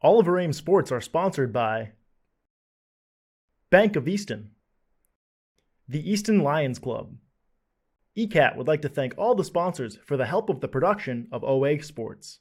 All of our Ames sports are sponsored by Bank of Easton, the Easton Lions Club. ECAT would like to thank all the sponsors for the help of the production of OA Sports.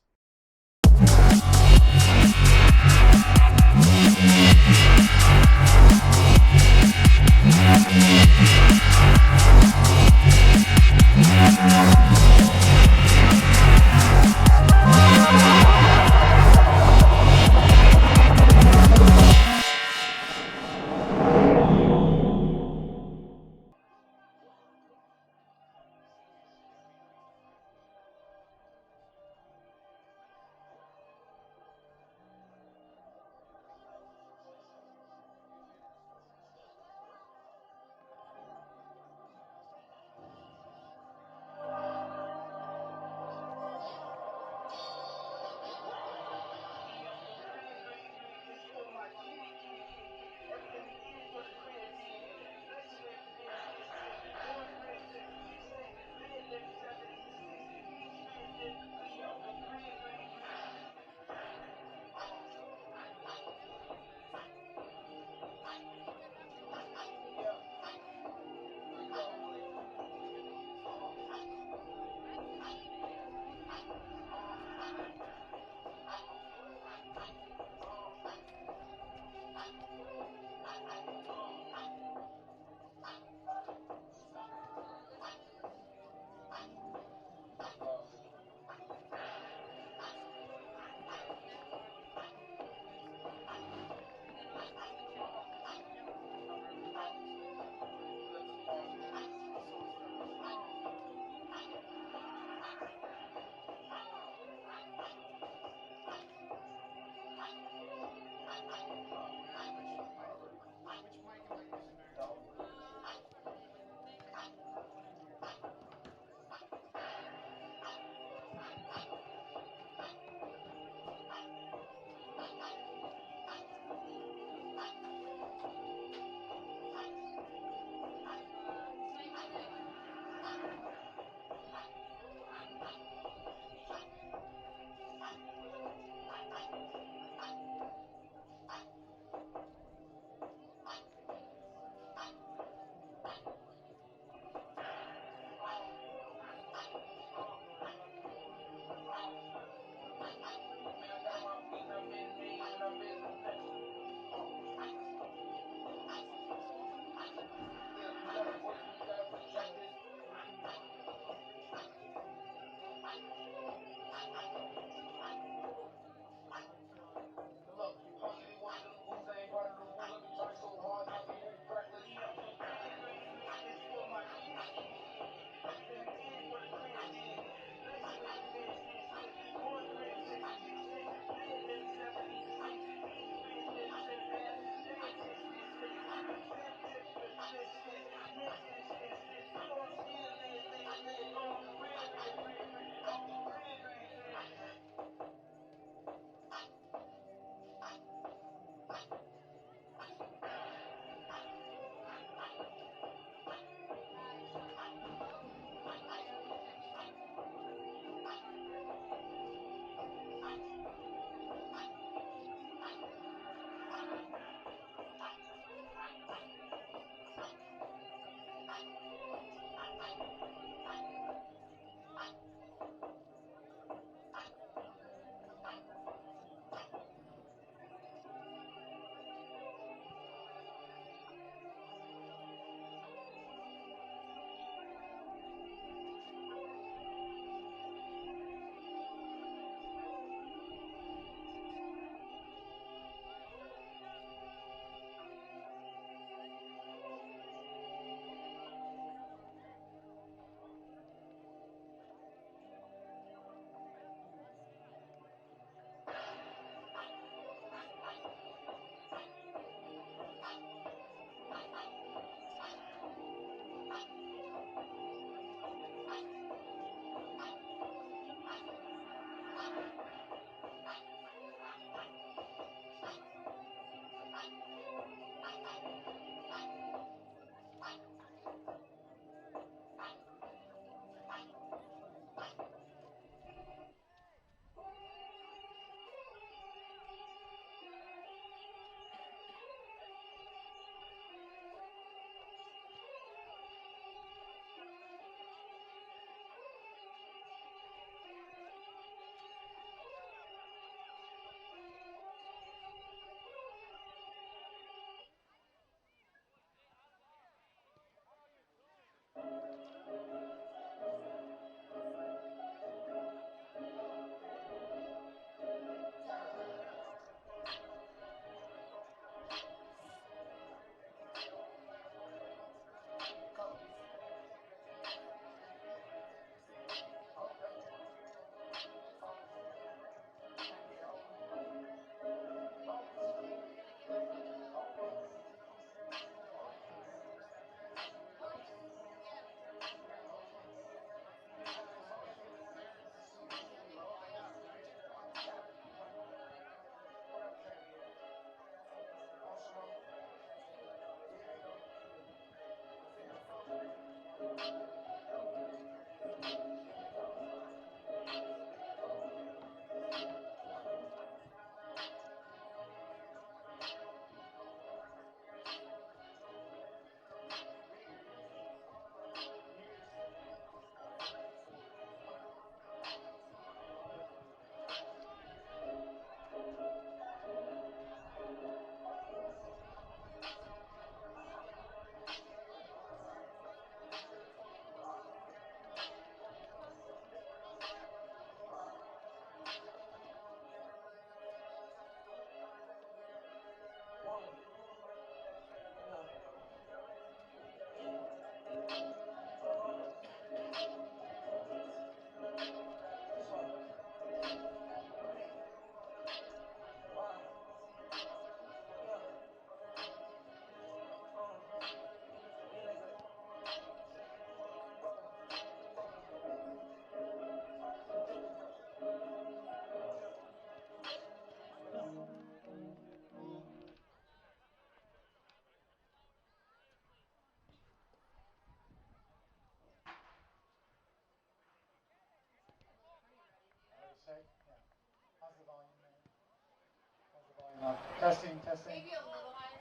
Testing, testing. Maybe a little higher.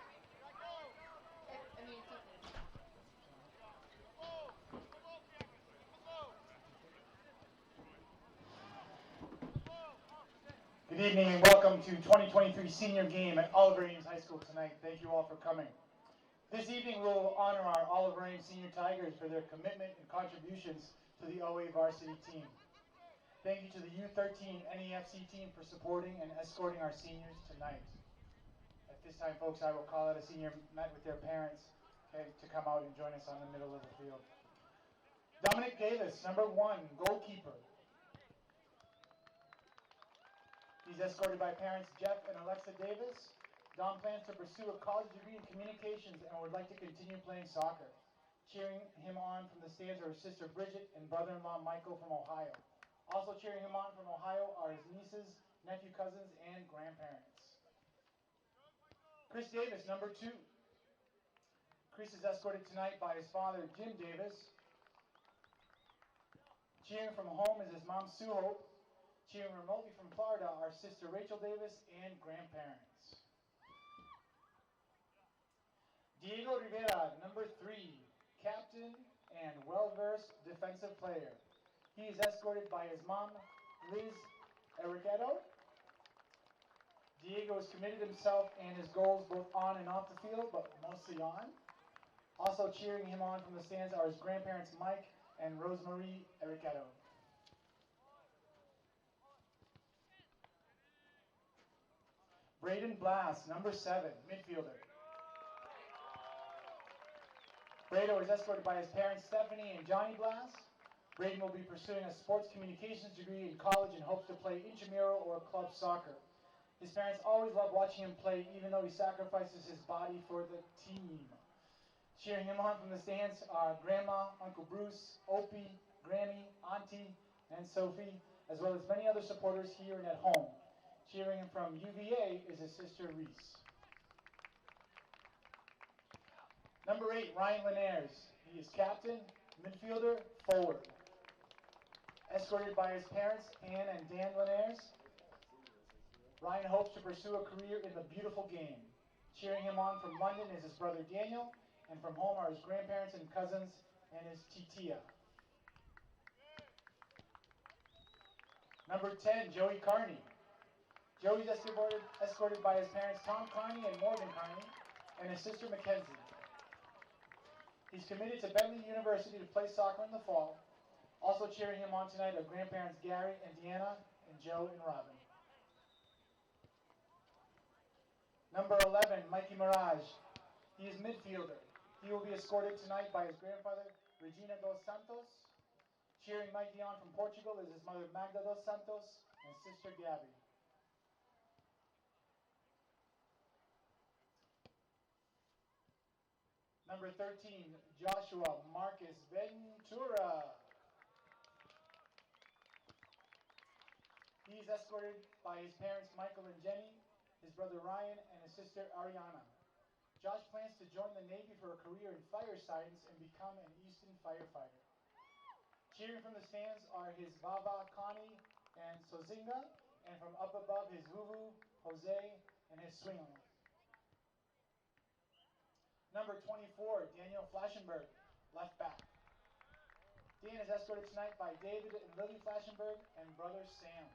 I mean, it's okay. Good evening and welcome to 2023 senior game at Oliver Ames High School tonight. Thank you all for coming. This evening we'll honor our Oliver Ames Senior Tigers for their commitment and contributions to the OA varsity team. Thank you to the U13 NEFC team for supporting and escorting our seniors tonight. At this time, folks, I will call out a senior met with their parents, to come out and join us on the middle of the field. Dominic Davis, number 1, goalkeeper. He's escorted by parents Jeff and Alexa Davis. Dom plans to pursue a college degree in communications and would like to continue playing soccer. Cheering him on from the stands are his sister Bridget and brother-in-law Michael from Ohio. Also cheering him on from Ohio are his nieces, nephew, cousins, and grandparents. Chris Davis, number 2. Chris is escorted tonight by his father, Jim Davis. Cheering from home is his mom, Sue Hope. Cheering remotely from Florida are sister Rachel Davis and grandparents. Diego Rivera, number 3, captain and well-versed defensive player. He is escorted by his mom, Liz Enriquedo. Diego has committed himself and his goals both on and off the field, but mostly on. Also cheering him on from the stands are his grandparents, Mike and Rosemarie Enriquedo. Braden Blass, number 7, midfielder. Brado is escorted by his parents, Stephanie and Johnny Blass. Braden will be pursuing a sports communications degree in college and hopes to play intramural or club soccer. His parents always love watching him play, even though he sacrifices his body for the team. Cheering him on from the stands are Grandma, Uncle Bruce, Opie, Grammy, Auntie, and Sophie, as well as many other supporters here and at home. Cheering him from UVA is his sister Reese. Number 8, Ryan Linares. He is captain, midfielder, forward. Escorted by his parents, Ann and Dan Linares, Ryan hopes to pursue a career in the beautiful game. Cheering him on from London is his brother Daniel, and from home are his grandparents and cousins and his titia. Number 10, Joey Carney. Joey's escorted by his parents Tom Carney and Morgan Carney, and his sister Mackenzie. He's committed to Bentley University to play soccer in the fall. Also cheering him on tonight are grandparents Gary and Deanna and Joe and Robin. Number 11, Mikey Mirage. He is midfielder. He will be escorted tonight by his grandfather, Regina dos Santos. Cheering Mikey on from Portugal is his mother, Magda dos Santos, and sister Gabby. Number 13, Joshua Marcus Ventura. He is escorted by his parents, Michael and Jenny, his brother Ryan, and his sister Ariana. Josh plans to join the Navy for a career in fire science and become an Easton firefighter. Cheering from the stands are his Vava, Connie, and Sozinga, and from up above his Vuvu, Jose, and his Swing. Number 24, Daniel Flashenberg, left back. Dan is escorted tonight by David and Lily Flashenberg and brother Sam.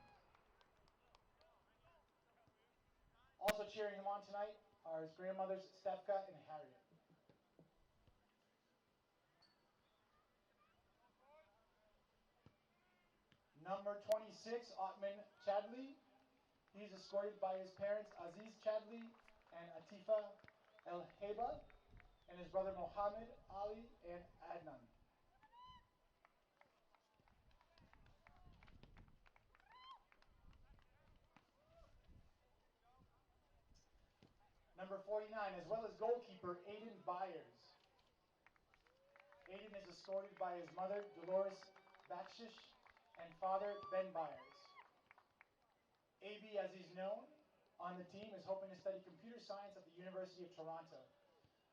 Also cheering him on tonight are his grandmothers Stefka and Harriet. Number 26, Otman Chadli. He's escorted by his parents Aziz Chadli and Atifa El Heba, and his brother Mohammed, Ali, and Adnan. Number 49, as well as goalkeeper Aiden Byers. Aiden is escorted by his mother, Dolores Bakshish, and father, Ben Byers. AB, as he's known on the team, is hoping to study computer science at the University of Toronto.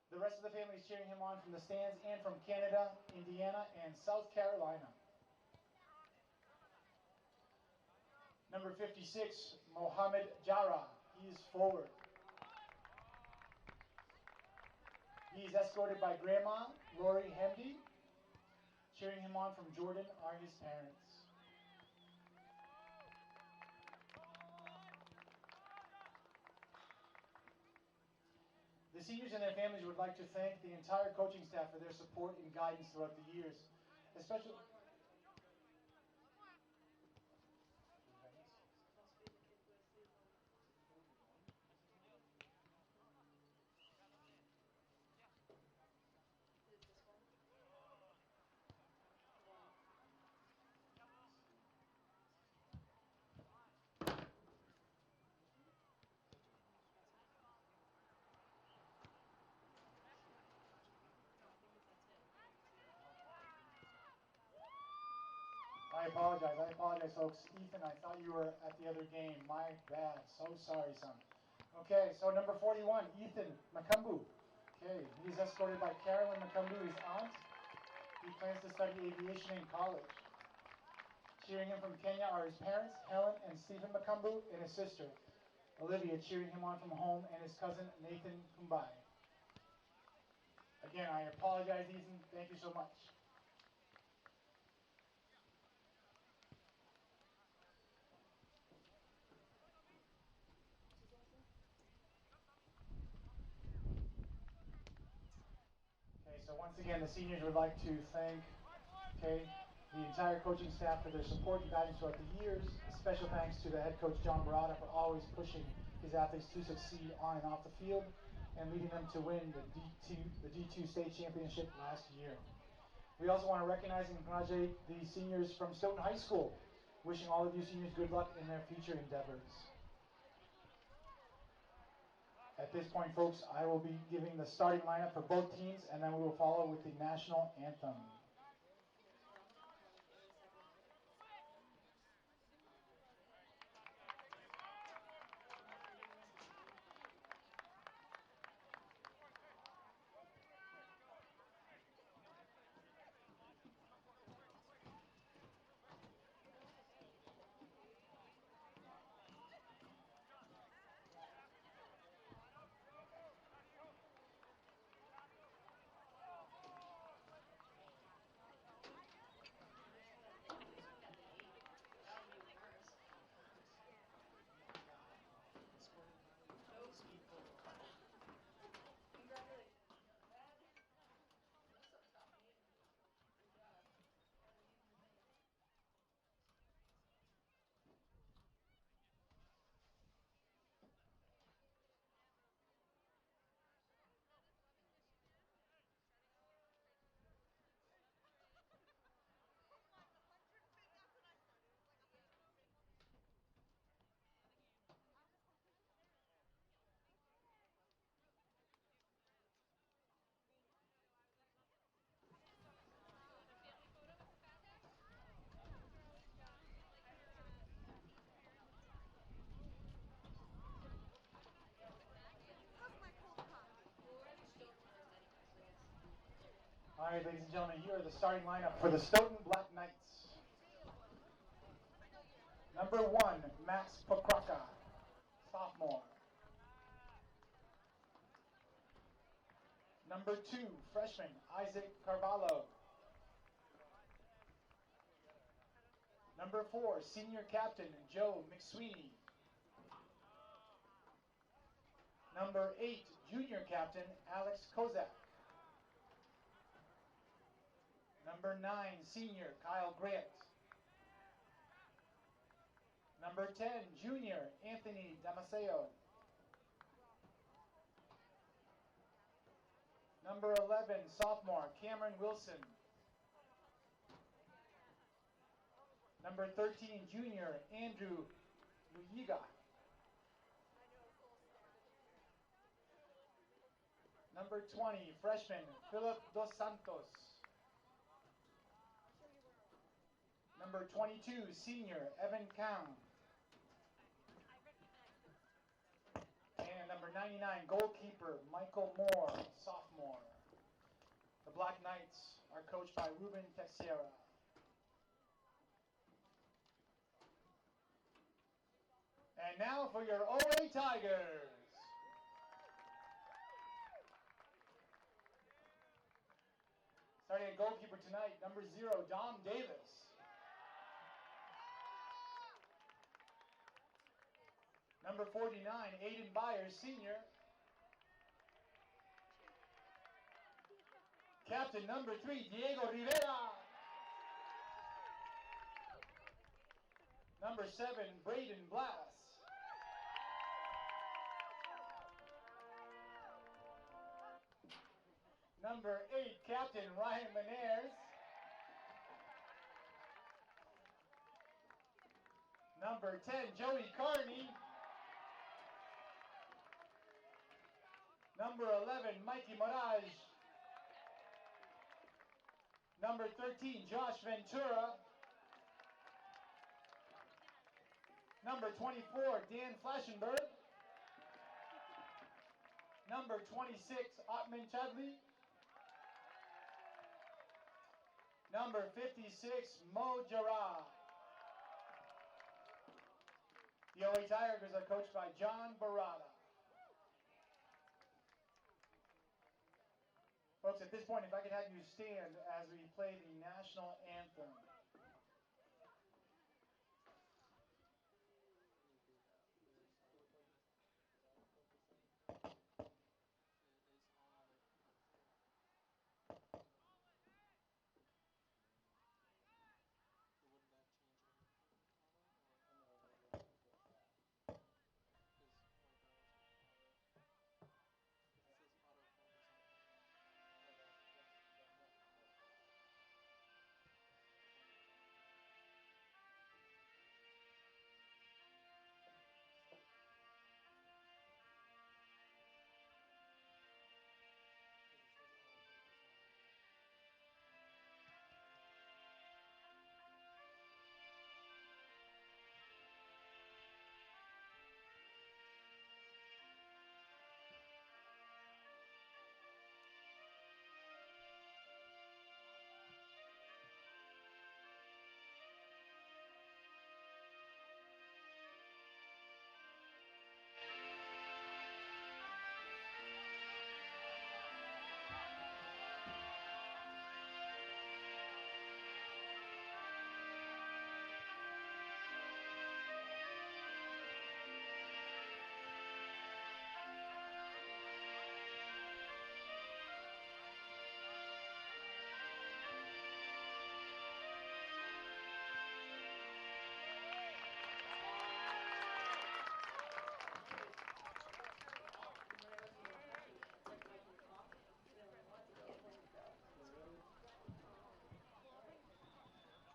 The rest of the family is cheering him on from the stands and from Canada, Indiana, and South Carolina. Number 56, Mohammed Jara. He is forward. He's escorted by Grandma Lori Hemdy. Cheering him on from Jordan are his parents. The seniors and their families would like to thank the entire coaching staff for their support and guidance throughout the years, especially. I apologize, folks. Ethan, I thought you were at the other game. My bad. So sorry, son. Okay, so number 41, Ethan Makumbu. Okay, he's escorted by Carolyn Makumbu, his aunt. He plans to study aviation in college. Cheering him from Kenya are his parents, Helen and Stephen Makumbu, and his sister, Olivia, cheering him on from home, and his cousin, Nathan Kumbai. Again, I apologize, Ethan. Thank you so much. Okay, so once again, the seniors would like to thank, the entire coaching staff for their support and guidance throughout the years. A special thanks to the head coach, John Barada, for always pushing his athletes to succeed on and off the field and leading them to win the D2 state championship last year. We also want to recognize and congratulate the seniors from Stoughton High School, wishing all of you seniors good luck in their future endeavors. At this point, folks, I will be giving the starting lineup for both teams, and then we will follow with the national anthem. All right, ladies and gentlemen, here are the starting lineup for the Stoughton Black Knights. Number 1, Max Pokraka, sophomore. Number 2, freshman Isaac Carvalho. Number 4, senior captain Joe McSweeney. Number 8, junior captain Alex Kozak. Number 9, senior Kyle Grant. Number 10, junior Anthony Damaseo. Number 11, sophomore Cameron Wilson. Number 13, junior Andrew Luyiga. Number 20, freshman Philip Dos Santos. Number 22, senior Evan Kang. And number 99, goalkeeper Michael Moore, sophomore. The Black Knights are coached by Ruben Teixeira. And now for your OA Tigers. Starting at goalkeeper tonight, number 0, Dom Davis. Number 49, Aiden Byers, senior. Captain number 3, Diego Rivera. Number 7, Braden Blass. Number 8, Captain Ryan Menares. Number 10, Joey Carney. Number 11, Mikey Mirage. Number 13, Josh Ventura. Number 24, Dan Flashenberg. Number 26, Atman Chadli. Number 56, Mo Jarrah. The OA Tigers are coached by John Barada. Folks, at this point, if I could have you stand as we play the national anthem.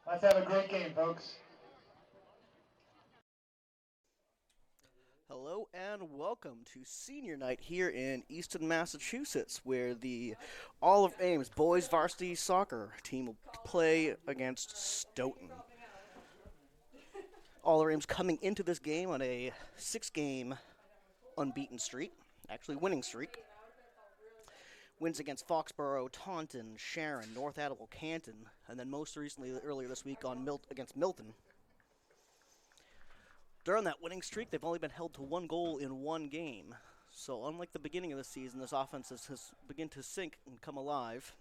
Let's have a great game, folks. Hello and welcome to Senior Night here in Easton, Massachusetts, where the Olive Ames boys varsity soccer team will play against Stoughton. Olive Ames coming into this game on a 6-game unbeaten streak, actually winning streak. Wins against Foxborough, Taunton, Sharon, North Attleboro, Canton, and then most recently, earlier this week, against Milton. During that winning streak, they've only been held to 1 goal in 1 game. So unlike the beginning of the season, this offense has begun to sink and come alive.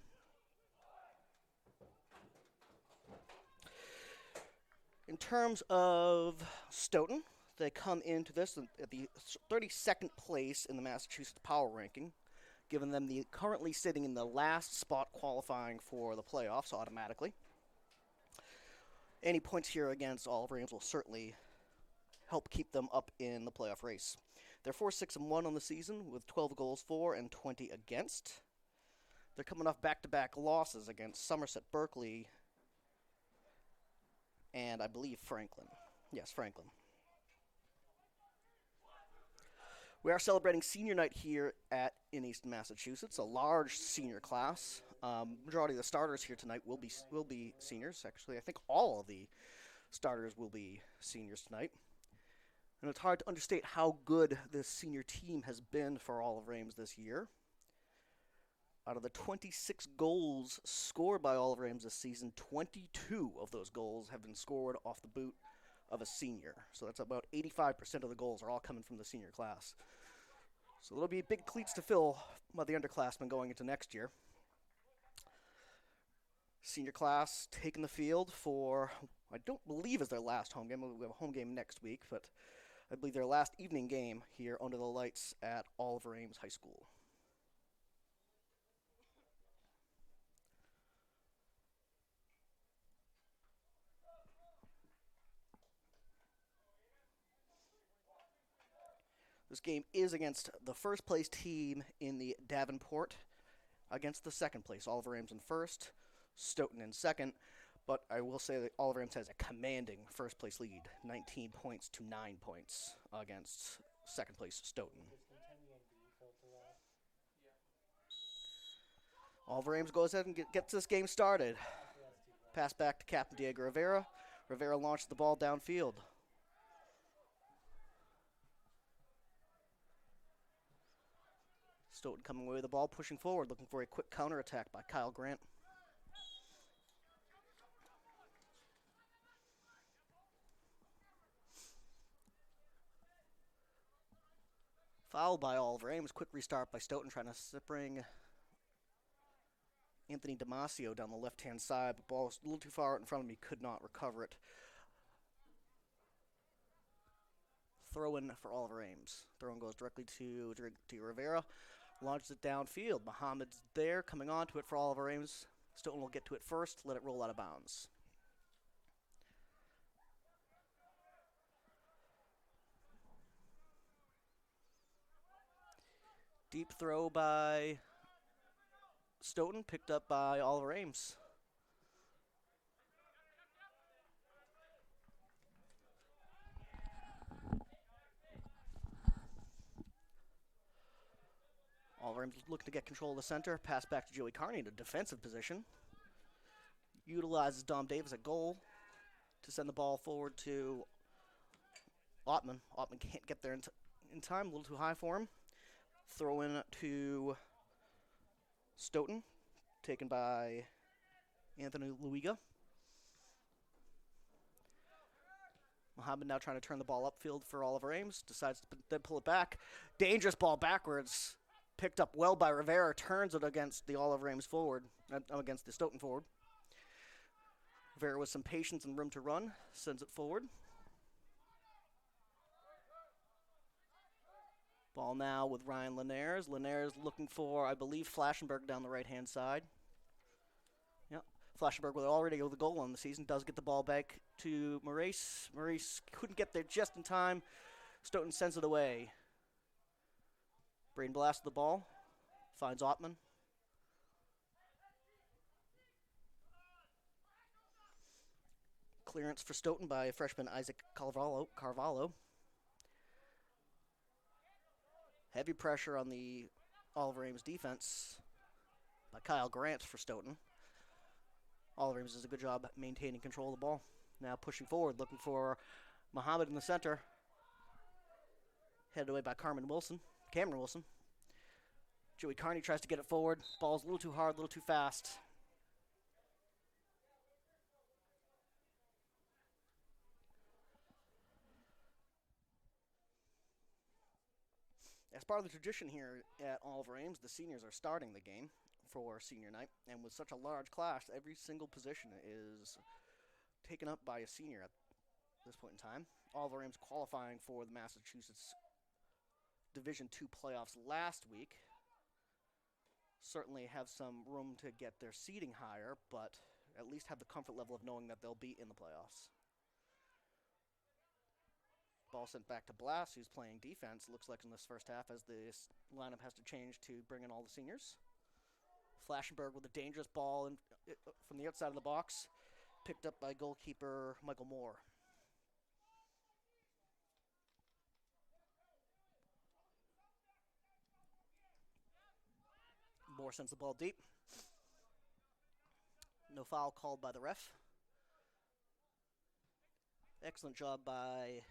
In terms of Stoughton, they come into this at the 32nd place in the Massachusetts Power Ranking, giving them the currently sitting in the last spot qualifying for the playoffs automatically. Any points here against Olive Ames will certainly help keep them up in the playoff race. They're 4-6-1 on the season with 12 goals for and 20 against. They're coming off back-to-back losses against Somerset, Berkeley, and I believe Franklin. Yes, Franklin. We are celebrating senior night here in Easton, Massachusetts, a large senior class. Majority of the starters here tonight will be seniors. Actually, I think all of the starters will be seniors tonight. And it's hard to understate how good this senior team has been for Olive Ames this year. Out of the 26 goals scored by Olive Ames this season, 22 of those goals have been scored off the boot of a senior. So that's about 85% of the goals are all coming from the senior class. So there'll be big cleats to fill by the underclassmen going into next year. Senior class taking the field for, I don't believe is their last home game. We have a home game next week, but I believe their last evening game here under the lights at Oliver Ames High School. This game is against the first place team in the Davenport against the second place. Oliver Ames in first, Stoughton in second. But I will say that Oliver Ames has a commanding first place lead, 19 points to 9 points against second place Stoughton. Oliver Ames goes ahead and gets this game started. Pass back to Captain Diego Rivera. Rivera launches the ball downfield. Stoughton coming away with the ball, pushing forward, looking for a quick counterattack by Kyle Grant. Fouled by Oliver Ames. Quick restart by Stoughton, trying to bring Anthony Damasio down the left-hand side, but ball was a little too far out in front of him. He could not recover it. Throw-in for Oliver Ames. Throw-in goes directly to Rivera. Launches it downfield. Muhammad's there, coming on to it for Oliver Ames. Stoughton will get to it first, let it roll out of bounds. Deep throw by Stoughton, picked up by Oliver Ames. Oliver Ames looking to get control of the center. Pass back to Joey Carney in a defensive position. Utilizes Dom Davis at goal to send the ball forward to Ottman. Ottman can't get there in time, a little too high for him. Throw in to Stoughton, taken by Anthony Luiga. Muhammad now trying to turn the ball upfield for Oliver Ames. Decides to then pull it back. Dangerous ball backwards. Picked up well by Rivera. Turns it against the Oliver Ames forward. Against the Stoughton forward. Rivera with some patience and room to run. Sends it forward. Ball now with Ryan Linares. Linares looking for, I believe, Flashenberg down the right-hand side. Yep. Flashenberg with already with a goal on the season. Does get the ball back to Maurice. Maurice couldn't get there just in time. Stoughton sends it away. Brain blasts the ball. Finds Ottman. Clearance for Stoughton by freshman Isaac Carvalho. Heavy pressure on the Oliver Ames defense by Kyle Grant for Stoughton. Oliver Ames does a good job maintaining control of the ball. Now pushing forward, looking for Muhammad in the center. Headed away by Cameron Wilson. Joey Carney tries to get it forward. Ball's a little too hard, a little too fast. As part of the tradition here at Oliver Ames, the seniors are starting the game for senior night. And with such a large class, every single position is taken up by a senior at this point in time. Oliver Ames qualifying for the Massachusetts Division II playoffs last week. Certainly have some room to get their seeding higher, but at least have the comfort level of knowing that they'll be in the playoffs. Ball sent back to Blass, who's playing defense, looks like in this first half, as this lineup has to change to bring in all the seniors. Flashenberg with a dangerous ball from the outside of the box, picked up by goalkeeper Michael Moore. Moore sends the ball deep. No foul called by the ref. Excellent job by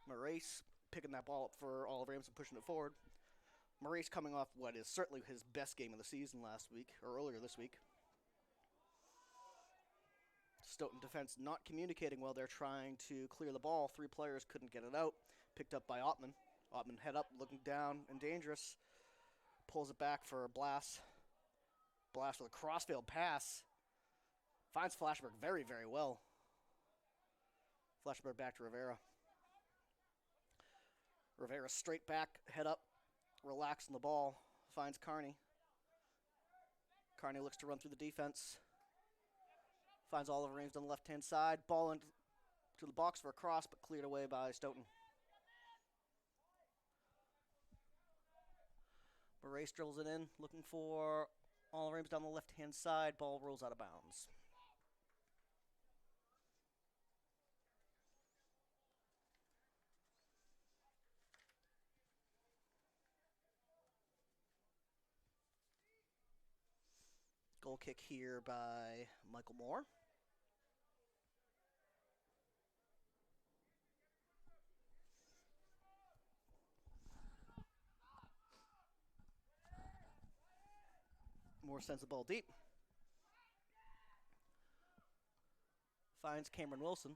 Maurice picking that ball up for Oliver Ames and pushing it forward. Maurice coming off what is certainly his best game of the season last week, or earlier this week. Stoughton defense not communicating well. They're trying to clear the ball. Three players couldn't get it out. Picked up by Ottman. Ottman head up, looking down and dangerous. Pulls it back for Blass. Blass with a crossfield pass. Finds Flashberg very, very well. Flashberg back to Rivera. Rivera straight back, head up, relaxing the ball. Finds Carney. Carney looks to run through the defense. Finds Oliver Ames on the left-hand side. Ball into the box for a cross, but cleared away by Stoughton. Moraes drills it in, looking for Oliver Ames down the left-hand side. Ball rolls out of bounds. Goal kick here by Michael Moore. Moore sends the ball deep. Finds Cameron Wilson.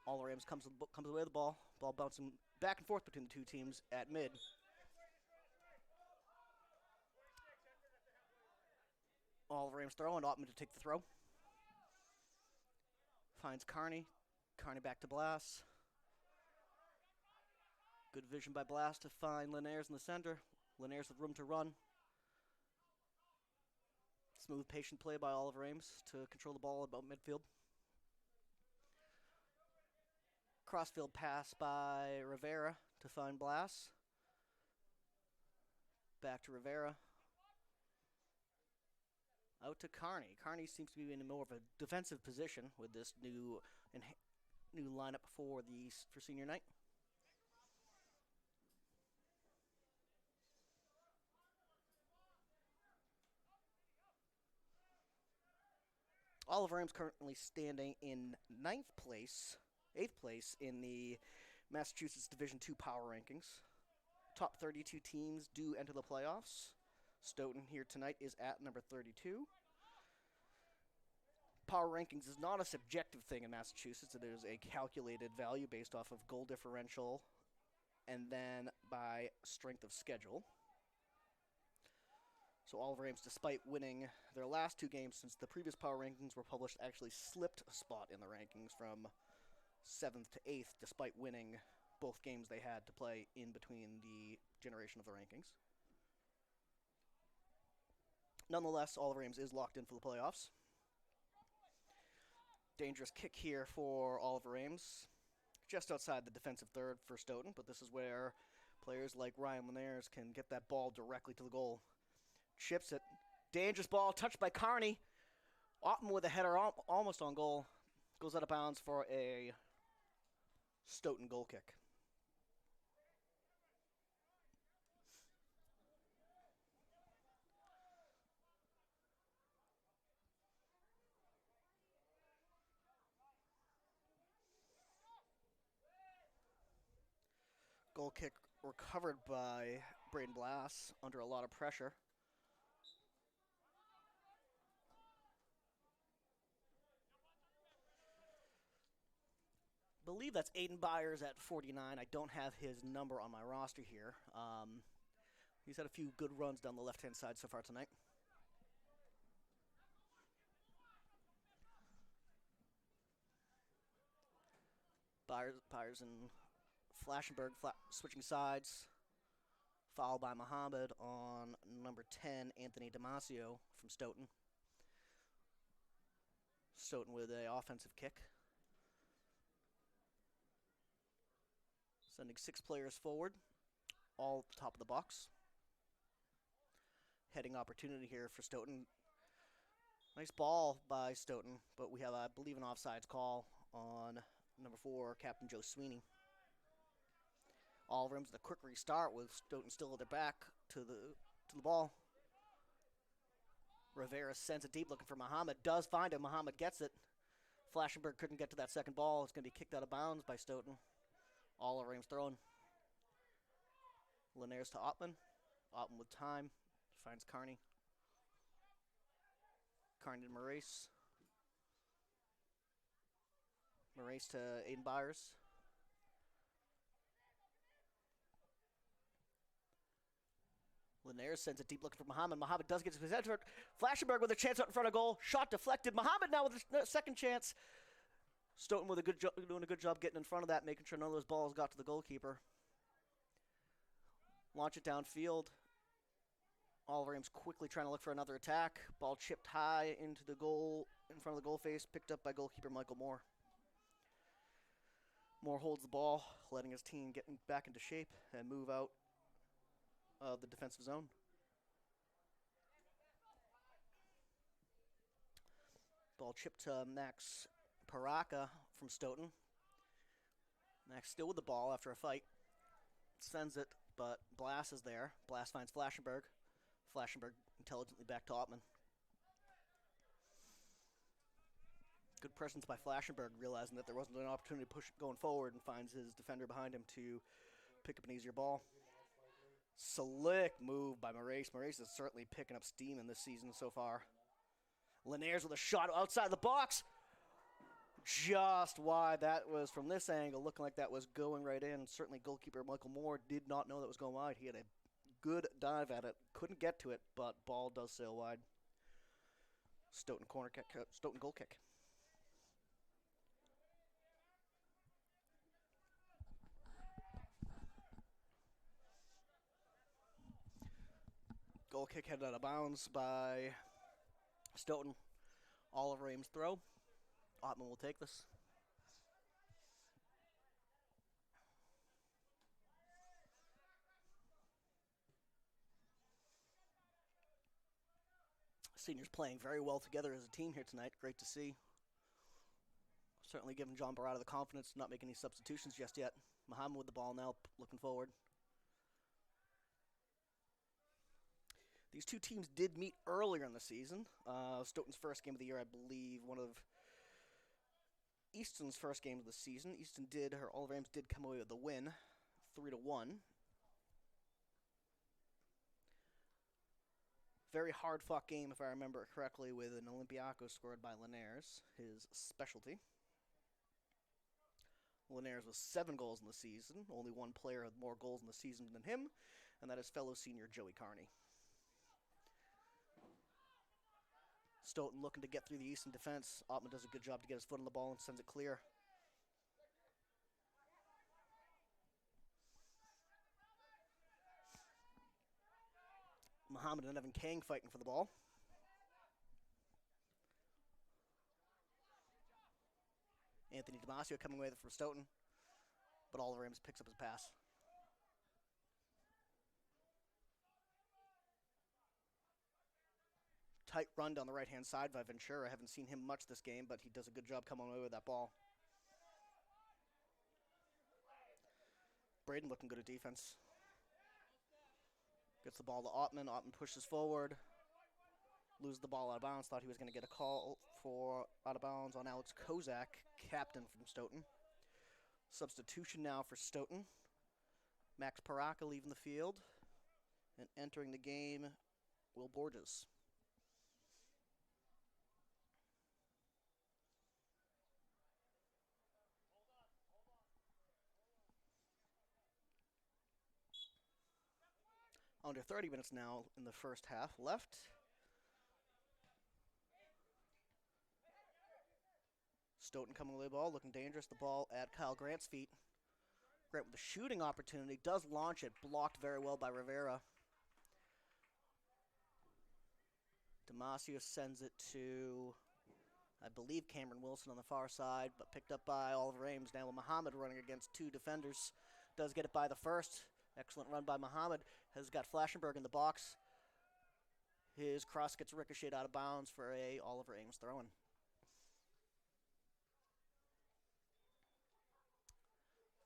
Oliver Ames comes away with the ball. Ball bouncing back and forth between the two teams at mid. Oliver Ames throw and Ottman to take the throw. Finds Carney. Carney back to Blass. Good vision by Blass to find Linares in the center. Linares with room to run. Smooth, patient play by Oliver Ames to control the ball about midfield. Crossfield pass by Rivera to find Blass. Back to Rivera. Out to Carney. Carney seems to be in more of a defensive position with this new lineup for senior night. Oliver Ames currently standing in 8th place in the Massachusetts Division II Power Rankings. Top 32 teams do enter the playoffs. Stoughton here tonight is at number 32. Power rankings is not a subjective thing in Massachusetts. It is a calculated value based off of goal differential and then by strength of schedule. So Oliver Ames, despite winning their last 2 games since the previous power rankings were published, actually slipped a spot in the rankings from 7th to 8th, despite winning both games they had to play in between the generation of the rankings. Nonetheless, Oliver Ames is locked in for the playoffs. Dangerous kick here for Oliver Ames. Just outside the defensive third for Stoughton, but this is where players like Ryan Linares can get that ball directly to the goal. Chips it. Dangerous ball, touched by Carney. Ottman with a header almost on goal. Goes out of bounds for a Stoughton goal kick. Goal kick recovered by Braden Blass under a lot of pressure. I believe that's Aiden Byers at 49. I don't have his number on my roster here. He's had a few good runs down the left-hand side so far tonight. Byers and Flashenberg switching sides. Fouled by Muhammad on number 10, Anthony Damasio from Stoughton. Stoughton with an offensive kick. Sending 6 players forward, all at the top of the box. Heading opportunity here for Stoughton. Nice ball by Stoughton, but we have, I believe, an offsides call on number 4, Captain Joe Sweeney. Oliver Ames with a quick restart with Stoughton still at their back to the ball. Rivera sends it deep looking for Muhammad. Does find him. Muhammad gets it. Flashenberg couldn't get to that second ball. It's going to be kicked out of bounds by Stoughton. Oliver Ames throwing. Linares to Ottman. Ottman with time. Finds Carney. Carney to Moraes. Moraes to Aiden Byers. Linares sends it deep looking for Muhammad. Muhammad does get to his effort. Flashenberg with a chance out in front of goal. Shot deflected. Muhammad now with a second chance. Stoughton with doing a good job getting in front of that, making sure none of those balls got to the goalkeeper. Launch it downfield. Oliver Ames quickly trying to look for another attack. Ball chipped high into the goal, in front of the goal face, picked up by goalkeeper Michael Moore. Moore holds the ball, letting his team get back into shape and move out of the defensive zone. Ball chipped to Max Paraka from Stoughton. Max still with the ball after a fight. Sends it, but Blass is there. Blass finds Flashenberg. Flashenberg intelligently back to Ottman. Good presence by Flashenberg, realizing that there wasn't an opportunity to push going forward, and finds his defender behind him to pick up an easier ball. Slick move by Maurice. Maurice is certainly picking up steam in this season so far. Linares with a shot outside the box. Just wide. That was from this angle, looking like that was going right in. Certainly goalkeeper Michael Moore did not know that was going wide. He had a good dive at it. Couldn't get to it, but ball does sail wide. Stoughton corner kick. Stoughton goal kick. Goal kick headed out of bounds by Stoughton. Oliver Ames throw. Ottman will take this. Seniors playing very well together as a team here tonight. Great to see. Certainly giving John Barada the confidence to not make any substitutions just yet. Muhammad with the ball now, looking forward. These two teams did meet earlier in the season. Stoughton's first game of the year, I believe, one of Easton's first games of the season. Oliver Ames did come away with the win, 3-1. Very hard-fought game, if I remember it correctly, with an Olympiacos scored by Linares, his specialty. Linares with 7 goals in the season. Only one player with more goals in the season than him, and that is fellow senior Joey Carney. Stoughton looking to get through the Easton defense. Ottman does a good job to get his foot on the ball and sends it clear. Muhammad and Evan Kang fighting for the ball. Anthony Damasio coming away from Stoughton, but Oliver Ames picks up his pass. Tight run down the right-hand side by Ventura. I haven't seen him much this game, but he does a good job coming away with that ball. Braden looking good at defense. Gets the ball to Ottman. Ottman pushes forward. Loses the ball out of bounds. Thought he was going to get a call for out of bounds on Alex Kozak, captain from Stoughton. Substitution now for Stoughton. Max Paraka leaving the field. And entering the game, Will Borges. Under 30 minutes now in the first half left. Stoughton coming away with the ball, looking dangerous. The ball at Kyle Grant's feet. Grant with the shooting opportunity, does launch it, blocked very well by Rivera. Damasio sends it to, I believe, Cameron Wilson on the far side, but picked up by Oliver Ames. Now with Muhammad running against 2 defenders. Does get it by the first. Excellent run by Muhammad. Has got Flashenberg in the box. His cross gets ricocheted out of bounds for a Oliver Ames throw-in.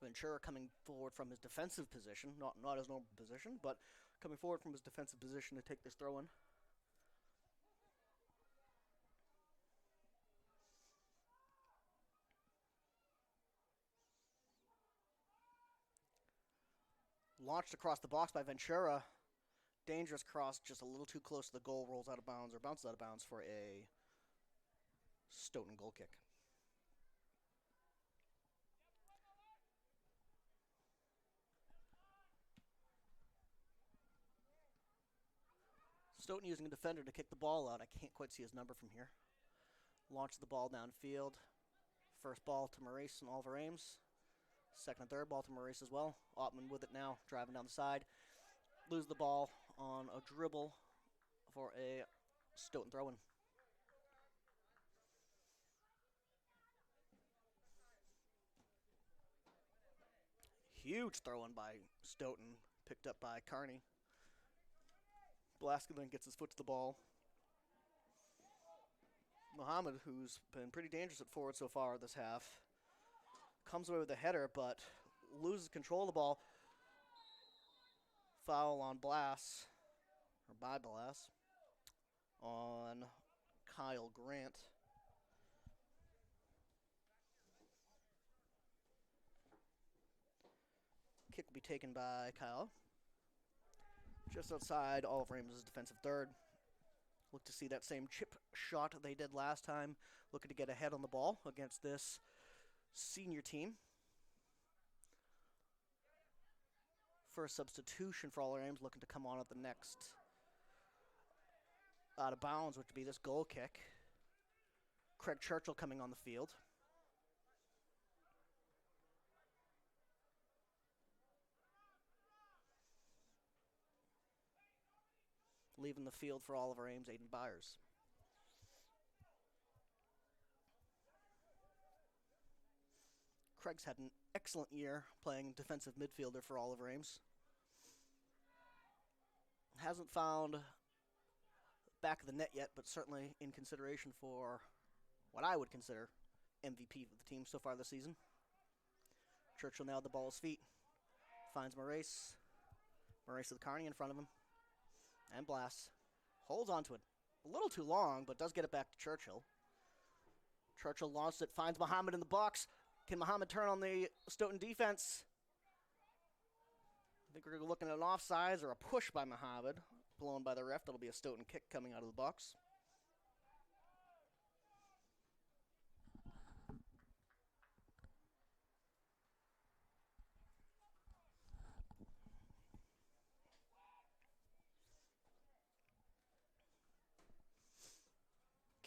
Ventura coming forward from his defensive position, not his normal position, but coming forward from his defensive position to take this throw-in. Launched across the box by Ventura. Dangerous cross, just a little too close to the goal, rolls out of bounds, or bounces out of bounds for a Stoughton goal kick. Stoughton using a defender to kick the ball out. I can't quite see his number from here. Launches the ball downfield. First ball to Maurice and Oliver Ames. Second and third ball to Maurice as well. Ottman with it now, driving down the side. Lose the ball on a dribble for a Stoughton throw-in. Huge throw-in by Stoughton, picked up by Carney. Blaska then gets his foot to the ball. Muhammad, who's been pretty dangerous at forward so far this half, comes away with a header, but loses control of the ball. Foul on Blass, or by Blass, on Kyle Grant. Kick will be taken by Kyle. Just outside Oliver Ames' defensive third. Look to see that same chip shot they did last time. Looking to get ahead on the ball against this senior team. First substitution for Oliver Ames, looking to come on at the next out of bounds, which would be this goal kick. Craig Churchill coming on the field. Leaving the field for Oliver Ames, Aiden Byers. Craig's had an excellent year playing defensive midfielder for Oliver Ames. Hasn't found back of the net yet, but certainly in consideration for what I would consider MVP of the team so far this season. Churchill now at the ball at his feet. Finds Maurice. Maurice with Carney in front of him. And Blass holds onto it a little too long, but does get it back to Churchill. Churchill launches it, finds Muhammad in the box. Can Muhammad turn on the Stoughton defense? I think we're looking at an offsides or a push by Muhammad, blown by the ref. That'll be a Stoughton kick coming out of the box.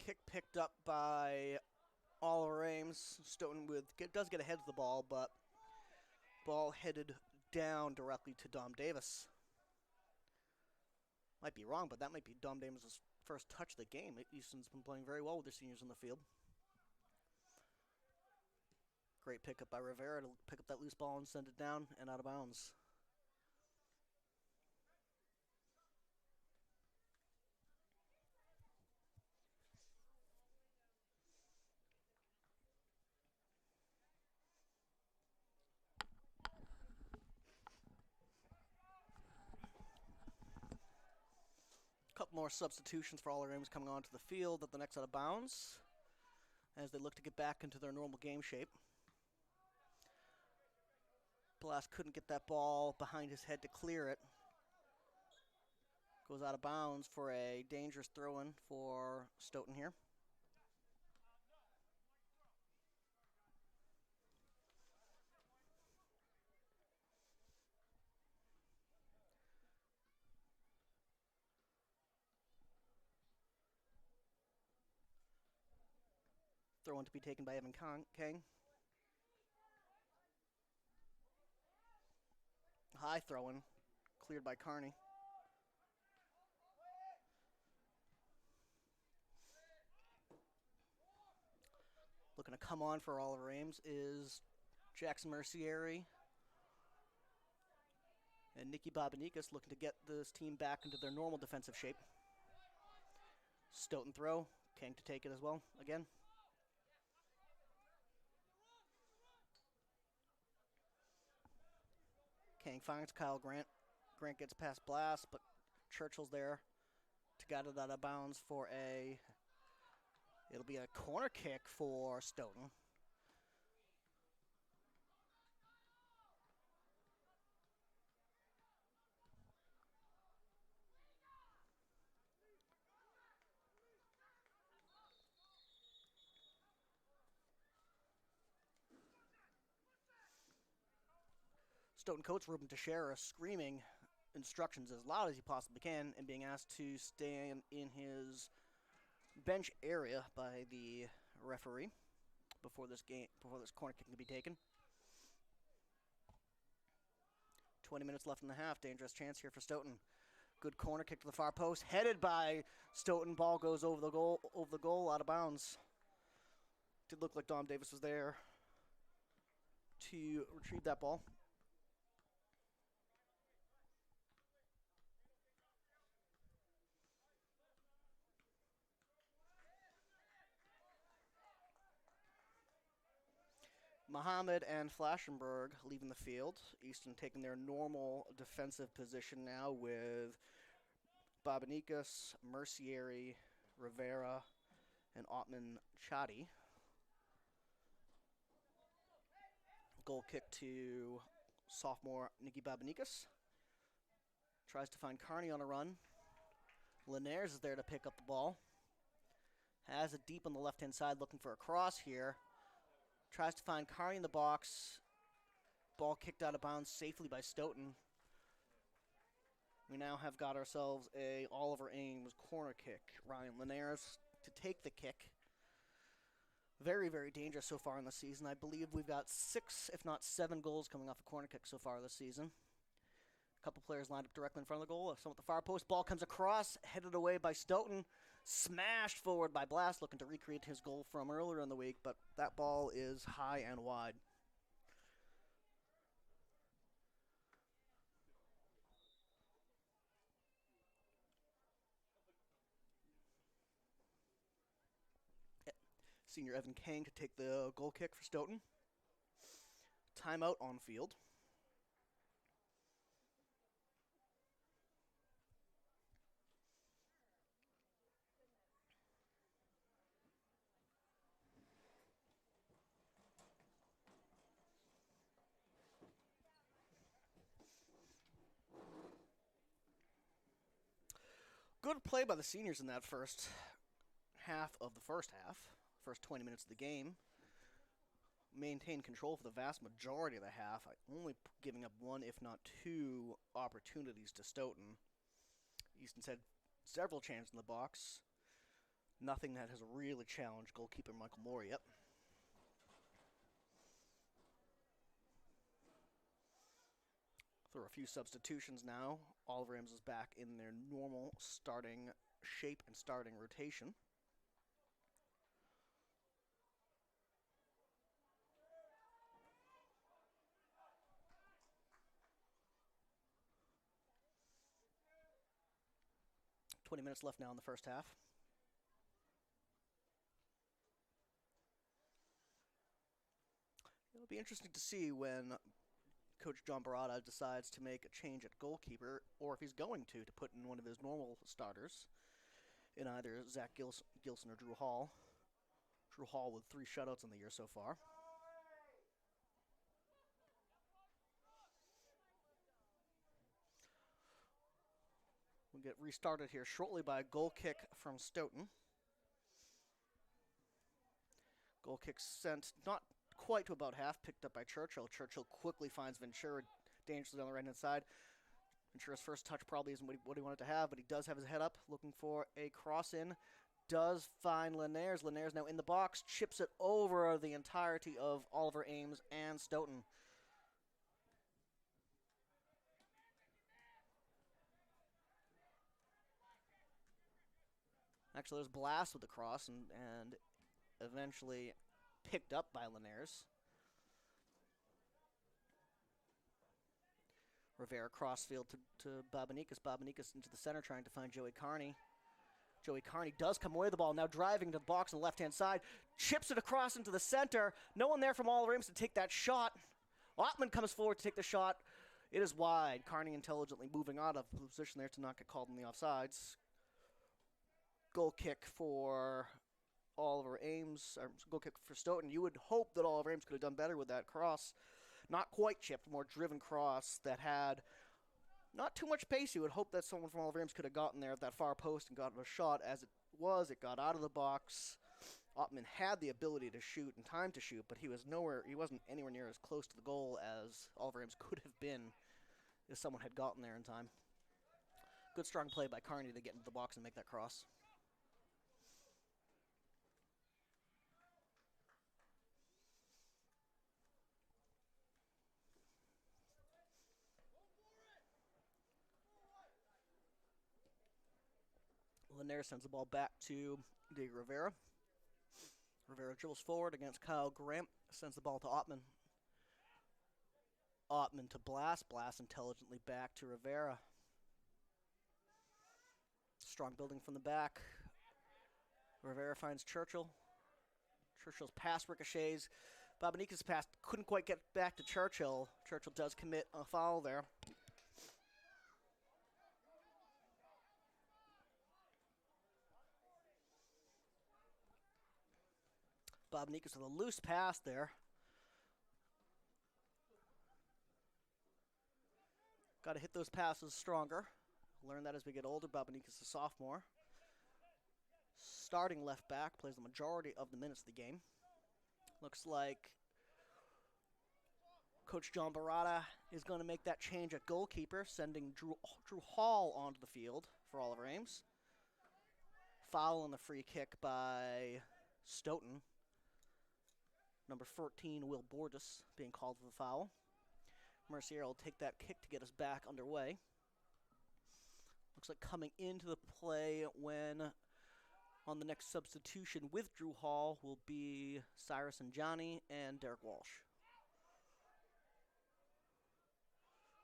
Kick picked up by Oliver Ames. Stoughton does get ahead of the ball, but ball headed down directly to Dom Davis. Might be wrong, but that might be Dom Davis' first touch of the game. Easton's been playing very well with their seniors in the field. Great pickup by Rivera to pick up that loose ball and send it down and out of bounds. Couple more substitutions for Oliver Ames coming onto the field at the next out of bounds as they look to get back into their normal game shape. Blass couldn't get that ball behind his head to clear it. Goes out of bounds for a dangerous throw-in for Stoughton here. Throw-in to be taken by Evan Kang. High throw-in, cleared by Carney. Looking to come on for Oliver Ames is Jackson Mercieri and Nicky Babanikas, looking to get this team back into their normal defensive shape. Stoughton throw, Kang to take it as well again. Kang finds Kyle Grant. Grant gets past Blass, but Churchill's there to get it out of bounds for it'll be a corner kick for Stoughton. Stoughton coach Ruben Teixeira screaming instructions as loud as he possibly can and being asked to stand in his bench area by the referee before this corner kick can be taken. 20 minutes left in the half. Dangerous chance here for Stoughton. Good corner kick to the far post, headed by Stoughton. Ball goes over the goal, out of bounds. Did look like Dom Davis was there to retrieve that ball. Muhammad and Flaschenberg leaving the field. Easton taking their normal defensive position now with Babanikas, Mercieri, Rivera, and Ottman Chadi. Goal kick to sophomore Nikki Babanikas. Tries to find Carney on a run. Linares is there to pick up the ball. Has it deep on the left-hand side, looking for a cross here. Tries to find Carney in the box. Ball kicked out of bounds safely by Stoughton. We now have got ourselves a Oliver Ames corner kick. Ryan Linares to take the kick. Very, very dangerous so far in the season. I believe we've got 6, if not 7 goals coming off a corner kick so far this season. A couple players lined up directly in front of the goal. Some at the far post. Ball comes across, headed away by Stoughton. Smashed forward by Blast, looking to recreate his goal from earlier in the week, but that ball is high and wide. Senior Evan Kang to take the goal kick for Stoughton. Timeout on field. Good play by the seniors in that first half of the first half. First 20 minutes of the game. Maintained control for the vast majority of the half, only giving up 1, if not 2, opportunities to Stoughton. Easton's had several chances in the box. Nothing that has really challenged goalkeeper Michael Moore yet. Through a few substitutions now, Oliver Ames is back in their normal starting shape and starting rotation. .20 minutes left now in the first half. It'll be interesting to see when Coach John Barada decides to make a change at goalkeeper, or if he's going to put in one of his normal starters in either Zach Gilson or Drew Hall. Drew Hall with 3 shutouts in the year so far. We'll get restarted here shortly by a goal kick from Stoughton. Goal kick sent not quite to about half, picked up by Churchill. Churchill quickly finds Ventura dangerously on the right-hand side. Ventura's first touch probably isn't what he wanted to have, but he does have his head up, looking for a cross-in. Does find Linares. Linares now in the box, chips it over the entirety of Oliver Ames and Stoughton. Actually, there's Blast with the cross and eventually picked up by Linares. Rivera crossfield to Babanikas. Babanikas into the center trying to find Joey Carney. Joey Carney does come away with the ball, now driving to the box on the left-hand side. Chips it across into the center. No one there from Oliver Ames to take that shot. Ottman comes forward to take the shot. It is wide. Carney intelligently moving out of position there to not get called in the offsides. Goal kick for Oliver Ames, or goal kick for Stoughton. You would hope that Oliver Ames could have done better with that cross. Not quite chipped, more driven cross that had not too much pace. You would hope that someone from Oliver Ames could have gotten there at that far post and gotten a shot. As it was, it got out of the box. Ottman had the ability to shoot and time to shoot, but he wasn't anywhere near as close to the goal as Oliver Ames could have been if someone had gotten there in time. Good strong play by Carney to get into the box and make that cross. Lanier sends the ball back to De Rivera. Rivera dribbles forward against Kyle Grant, sends the ball to Ottman. Ottman to Blast. Blast intelligently back to Rivera. Strong building from the back. Rivera finds Churchill. Churchill's pass ricochets. Babanika's pass couldn't quite get back to Churchill. Churchill does commit a foul there. Babanika's with a loose pass there. Got to hit those passes stronger. Learn that as we get older. Babanika's a sophomore. Starting left back, plays the majority of the minutes of the game. Looks like Coach John Barada is going to make that change at goalkeeper, sending Drew Hall onto the field for Oliver Ames. Foul on the free kick by Stoughton. Number 14, Will Borges, being called for the foul. Mercier will take that kick to get us back underway. Looks like coming into the play when on the next substitution with Drew Hall will be Cyrus and Johnny and Derek Walsh.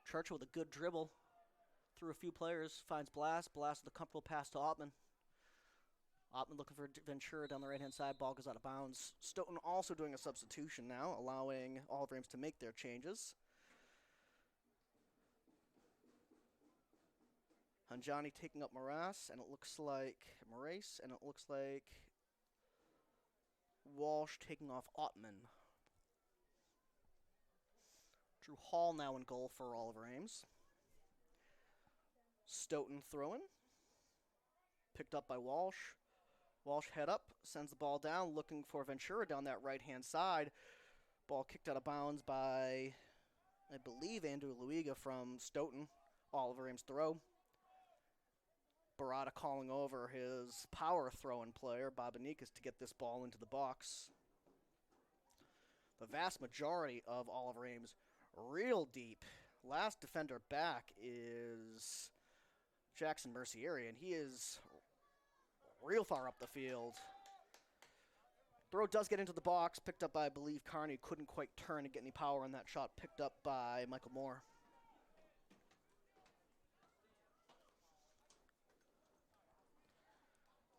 Churchill with a good dribble through a few players, finds Blast. Blast with a comfortable pass to Ottman. Ottman looking for Ventura down the right-hand side. Ball goes out of bounds. Stoughton also doing a substitution now, allowing Oliver Ames to make their changes. Hanjani taking up Morace, and it looks like Walsh taking off Ottman. Drew Hall now in goal for Oliver Ames. Stoughton throwing. Picked up by Walsh. Walsh head up, sends the ball down, looking for Ventura down that right-hand side. Ball kicked out of bounds by, I believe, Andrew Luiga from Stoughton. Oliver Ames throw. Barada calling over his power throw-in player, Babanikas, to get this ball into the box. The vast majority of Oliver Ames real deep. Last defender back is Jackson Mercieri, and he is real far up the field. Burrow does get into the box, picked up by, I believe, Carney. Couldn't quite turn and get any power on that shot, picked up by Michael Moore.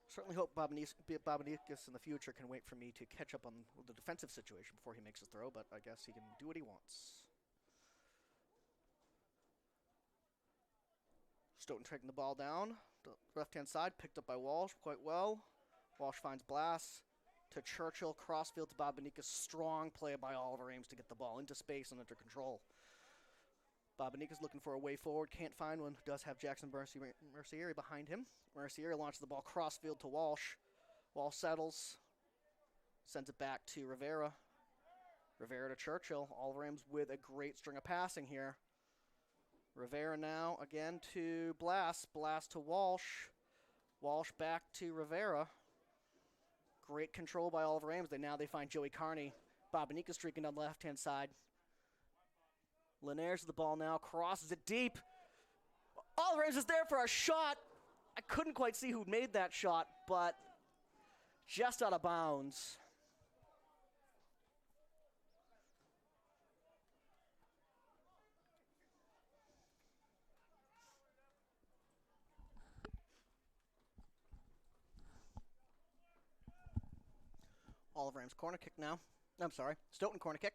Certainly hope Babanikas in the future can wait for me to catch up on the defensive situation before he makes his throw, but I guess he can do what he wants. Stoughton taking the ball down. The left-hand side, picked up by Walsh quite well. Walsh finds Blast to Churchill. Crossfield to Babanikas. Strong play by Oliver Ames to get the ball into space and under control. Babanikas looking for a way forward. Can't find one. Does have Jackson Mercieri behind him. Mercieri launches the ball crossfield to Walsh. Walsh settles. Sends it back to Rivera. Rivera to Churchill. Oliver Ames with a great string of passing here. Rivera now again to Blast. Blast to Walsh. Walsh back to Rivera. Great control by Oliver Ames. They find Joey Carney. Babanika streaking down the left-hand side. Linares with the ball now. Crosses it deep. Oliver Ames is there for a shot. I couldn't quite see who made that shot, but just out of bounds. Oliver Ames corner kick now. I'm sorry, Stoughton corner kick.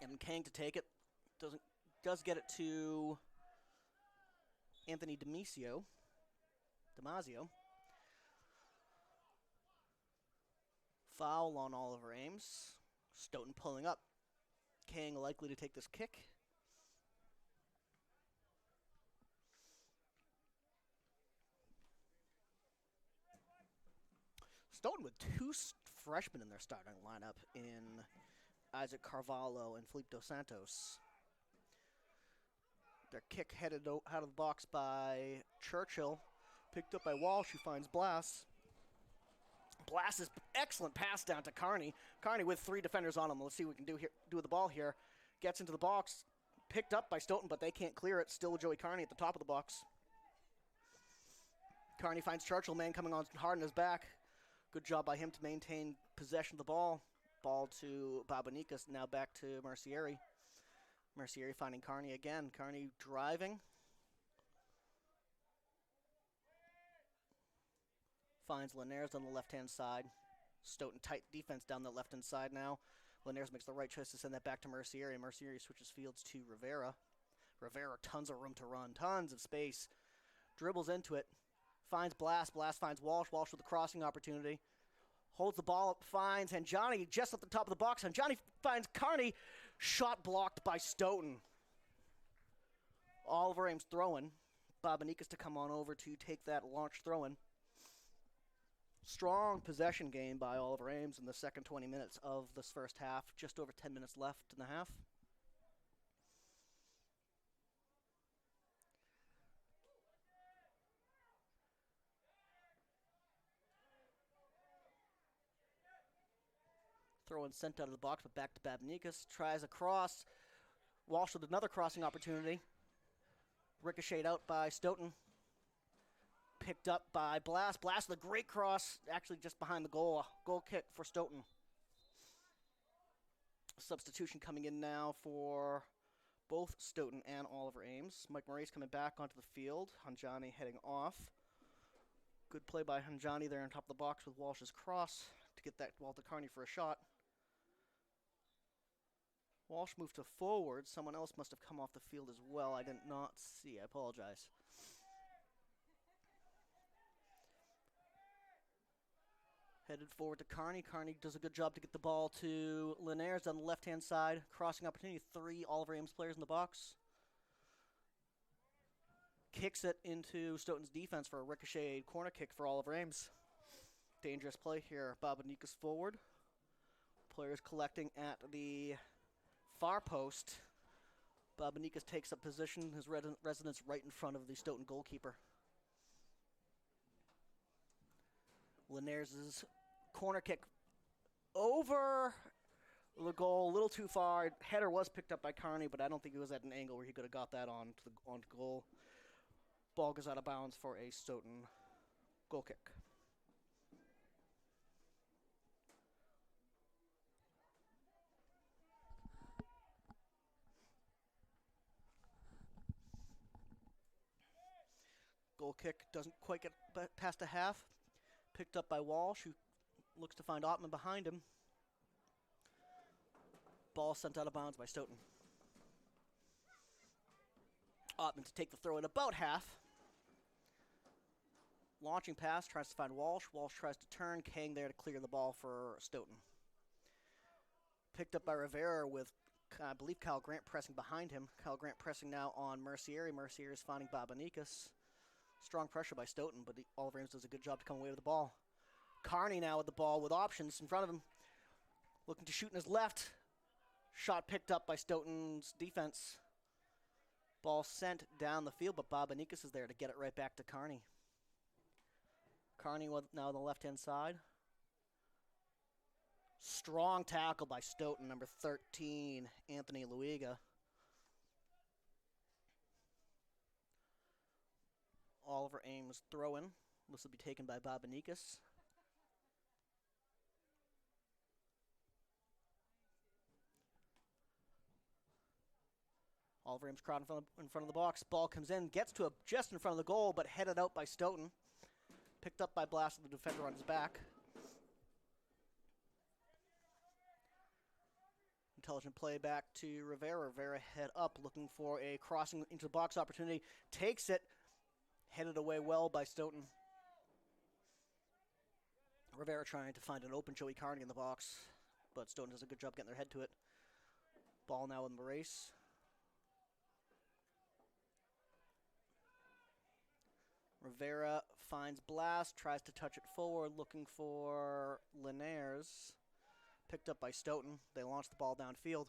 Evan Kang to take it. Does get it to Anthony Damasio. Foul on Oliver Ames. Stoughton pulling up. Kang likely to take this kick. Stoughton with two freshmen in their starting lineup in Isaac Carvalho and Felipe Dos Santos. Their kick headed out of the box by Churchill. Picked up by Walsh, who finds Blass. Blass's excellent pass down to Carney. Carney with 3 defenders on him. Let's see what we can do with the ball here. Gets into the box. Picked up by Stoughton, but they can't clear it. Still Joey Carney at the top of the box. Carney finds Churchill, man coming on hard in his back. Good job by him to maintain possession of the ball. Ball to Babanikas, now back to Mercieri. Mercieri finding Carney again. Carney driving. Finds Linares on the left-hand side. Stoughton tight defense down the left-hand side now. Linares makes the right choice to send that back to Mercieri. Mercieri switches fields to Rivera. Rivera, tons of room to run, tons of space. Dribbles into it. Finds Blass. Blass finds Walsh. Walsh with a crossing opportunity. Holds the ball up, finds Hanjani just at the top of the box. Hanjani finds Carney. Shot blocked by Stoughton. Oliver Ames throwing. Babanikas to come on over to take that launch throw-in. Strong possession game by Oliver Ames in the second 20 minutes of this first half. Just over 10 minutes left in the half. Throw-in sent out of the box, but back to Babanikas. Tries a cross. Walsh with another crossing opportunity. Ricocheted out by Stoughton. Picked up by Blass. Blass with a great cross, actually just behind the goal. Goal kick for Stoughton. Substitution coming in now for both Stoughton and Oliver Ames. Mike Murray's coming back onto the field. Hanjani heading off. Good play by Hanjani there on top of the box with Walsh's cross to get that ball to Carney for a shot. Walsh moved to forward. Someone else must have come off the field as well. I did not see. I apologize. Headed forward to Carney. Carney does a good job to get the ball to Linares on the left-hand side. Crossing opportunity, 3 Oliver Ames players in the box. Kicks it into Stoughton's defense for a ricocheted corner kick for Oliver Ames. Dangerous play here. Babanikas forward. Players collecting at the far post. Babanikas takes up position, his residence right in front of the Stoughton goalkeeper. Linares' corner kick over the goal, a little too far. Header was picked up by Carney, but I don't think it was at an angle where he could have got that on goal. Ball goes out of bounds for a Stoughton goal kick. Goal kick doesn't quite get past a half. Picked up by Walsh, who looks to find Ottman behind him. Ball sent out of bounds by Stoughton. Ottman to take the throw at about half. Launching pass, tries to find Walsh. Walsh tries to turn. Kang there to clear the ball for Stoughton. Picked up by Rivera with, I believe, Kyle Grant pressing behind him. Kyle Grant pressing now on Mercieri. Mercieri is finding Babanikas. Strong pressure by Stoughton, but Oliver Ames does a good job to come away with the ball. Carney now with the ball with options in front of him. Looking to shoot in his left. Shot picked up by Stoughton's defense. Ball sent down the field, but Babanikas is there to get it right back to Carney. Carney now on the left-hand side. Strong tackle by Stoughton, number 13, Anthony Luiga. Oliver Ames throw-in. This will be taken by Babanikas. Oliver Ames crowd in front of the box. Ball comes in, gets to just in front of the goal, but headed out by Stoughton. Picked up by Blass, the defender on his back. Intelligent play back to Rivera. Rivera head up, looking for a crossing into the box opportunity. Takes it. Headed away well by Stoughton. Rivera trying to find an open Joey Carney in the box, but Stoughton does a good job getting their head to it. Ball now in the race. Rivera finds Blass, tries to touch it forward, looking for Linares. Picked up by Stoughton. They launch the ball downfield.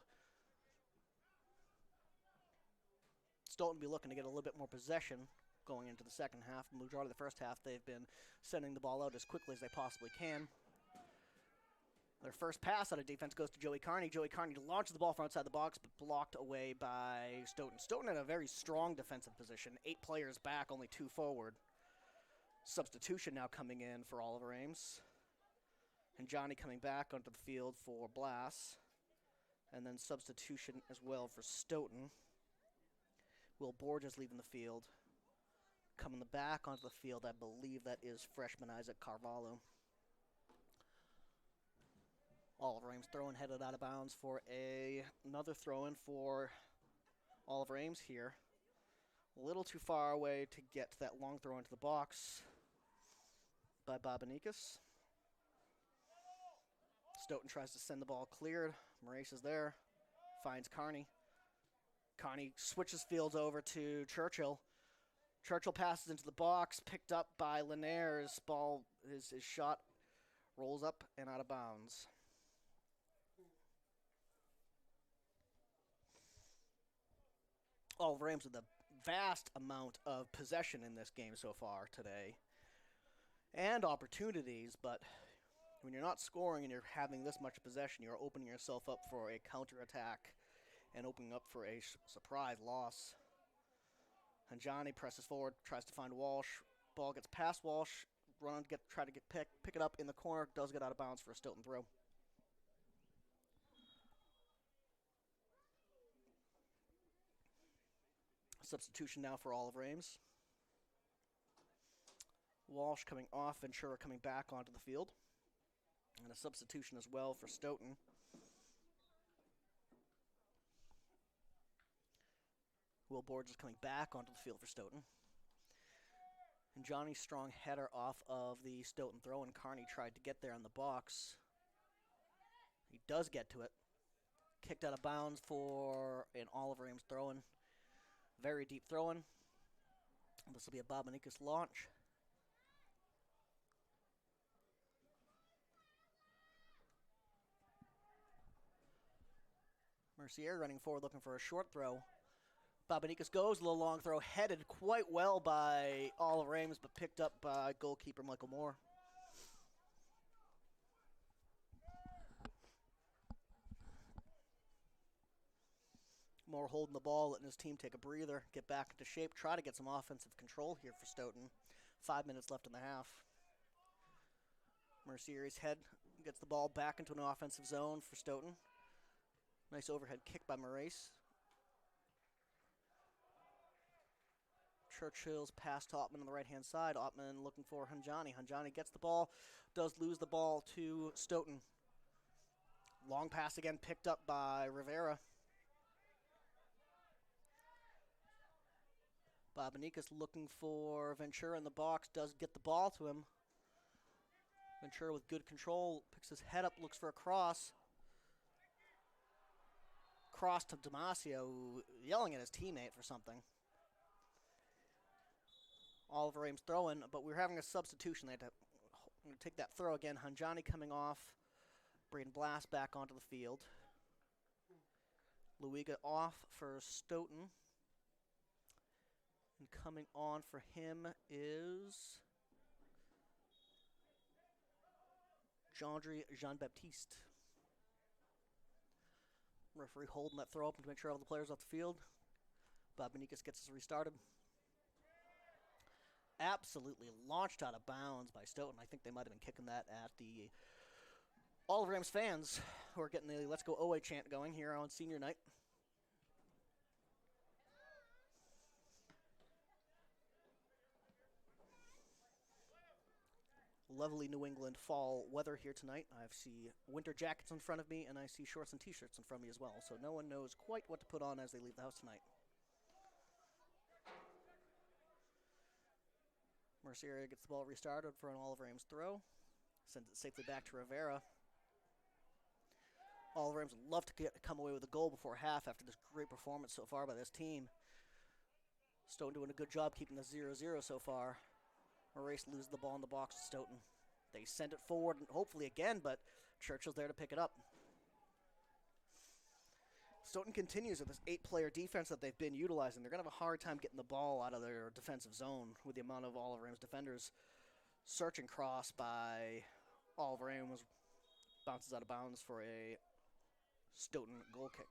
Stoughton will be looking to get a little bit more possession going into the second half. The majority of the first half, they've been sending the ball out as quickly as they possibly can. Their first pass out of defense goes to Joey Carney. Joey Carney launches the ball from outside the box, but blocked away by Stoughton. Stoughton in a very strong defensive position. 8 players back, only 2 forward. Substitution now coming in for Oliver Ames. And Johnny coming back onto the field for Blass. And then substitution as well for Stoughton. Will Borges leaving the field. Coming back onto the field, I believe that is freshman Isaac Carvalho. Oliver Ames throwing headed out of bounds for another throw-in for Oliver Ames here. A little too far away to get that long throw into the box by Babanikis. Stoughton tries to send the ball cleared. Moraes is there. Finds Carney. Carney switches fields over to Churchill. Churchill passes into the box, picked up by Linares. Ball, his shot rolls up and out of bounds. Oliver Ames with a vast amount of possession in this game so far today. And opportunities, but when you're not scoring and you're having this much possession, you're opening yourself up for a counterattack and opening up for a surprise loss. And Johnny presses forward, tries to find Walsh. Ball gets past Walsh, try to pick it up in the corner, does get out of bounds for a Stoughton throw. Substitution now for Oliver Ames. Walsh coming off, Ventura coming back onto the field. And a substitution as well for Stoughton. Will Borges coming back onto the field for Stoughton. And Johnny's strong header off of the Stoughton throw, and Carney tried to get there on the box. He does get to it. Kicked out of bounds for an Oliver Ames throw-in. Very deep throw-in. This will be a Babanikis launch. Mercier running forward looking for a short throw. Babanikis goes, a little long throw, headed quite well by Oliver Ames, but picked up by goalkeeper Michael Moore. Moore holding the ball, letting his team take a breather, get back into shape, try to get some offensive control here for Stoughton. 5 minutes left in the half. Mercier's head gets the ball back into an offensive zone for Stoughton. Nice overhead kick by Moraes. Churchill's pass to Ottman on the right-hand side. Ottman looking for Hanjani. Hanjani gets the ball, does lose the ball to Stoughton. Long pass again picked up by Rivera. Babanikis looking for Ventura in the box, does get the ball to him. Ventura with good control, picks his head up, looks for a cross. Cross to Damasio, yelling at his teammate for something. Oliver Ames throwing, but we're having a substitution. They had to take that throw again. Hanjani coming off. Braden Blass back onto the field. Luiga off for Stoughton. And coming on for him is Jean-Baptiste. Referee holding that throw open to make sure all the players off the field. Babanikis gets us restarted. Absolutely launched out of bounds by Stoughton. I think they might have been kicking that at the Oliver Ames fans who are getting the Let's Go OA chant going here on senior night. Lovely New England fall weather here tonight. I see winter jackets in front of me, and I see shorts and t-shirts in front of me as well, so no one knows quite what to put on as they leave the house tonight. Mercier gets the ball restarted for an Oliver Ames throw. Sends it safely back to Rivera. Oliver Ames would love to come away with a goal before half after this great performance so far by this team. Stoughton doing a good job keeping this 0-0 so far. Moraes loses the ball in the box to Stoughton. They send it forward, and hopefully again, but Churchill's there to pick it up. Stoughton continues with this 8-player defense that they've been utilizing. They're going to have a hard time getting the ball out of their defensive zone with the amount of Oliver Ames defenders. Search and cross by Oliver Ames bounces out of bounds for a Stoughton goal kick.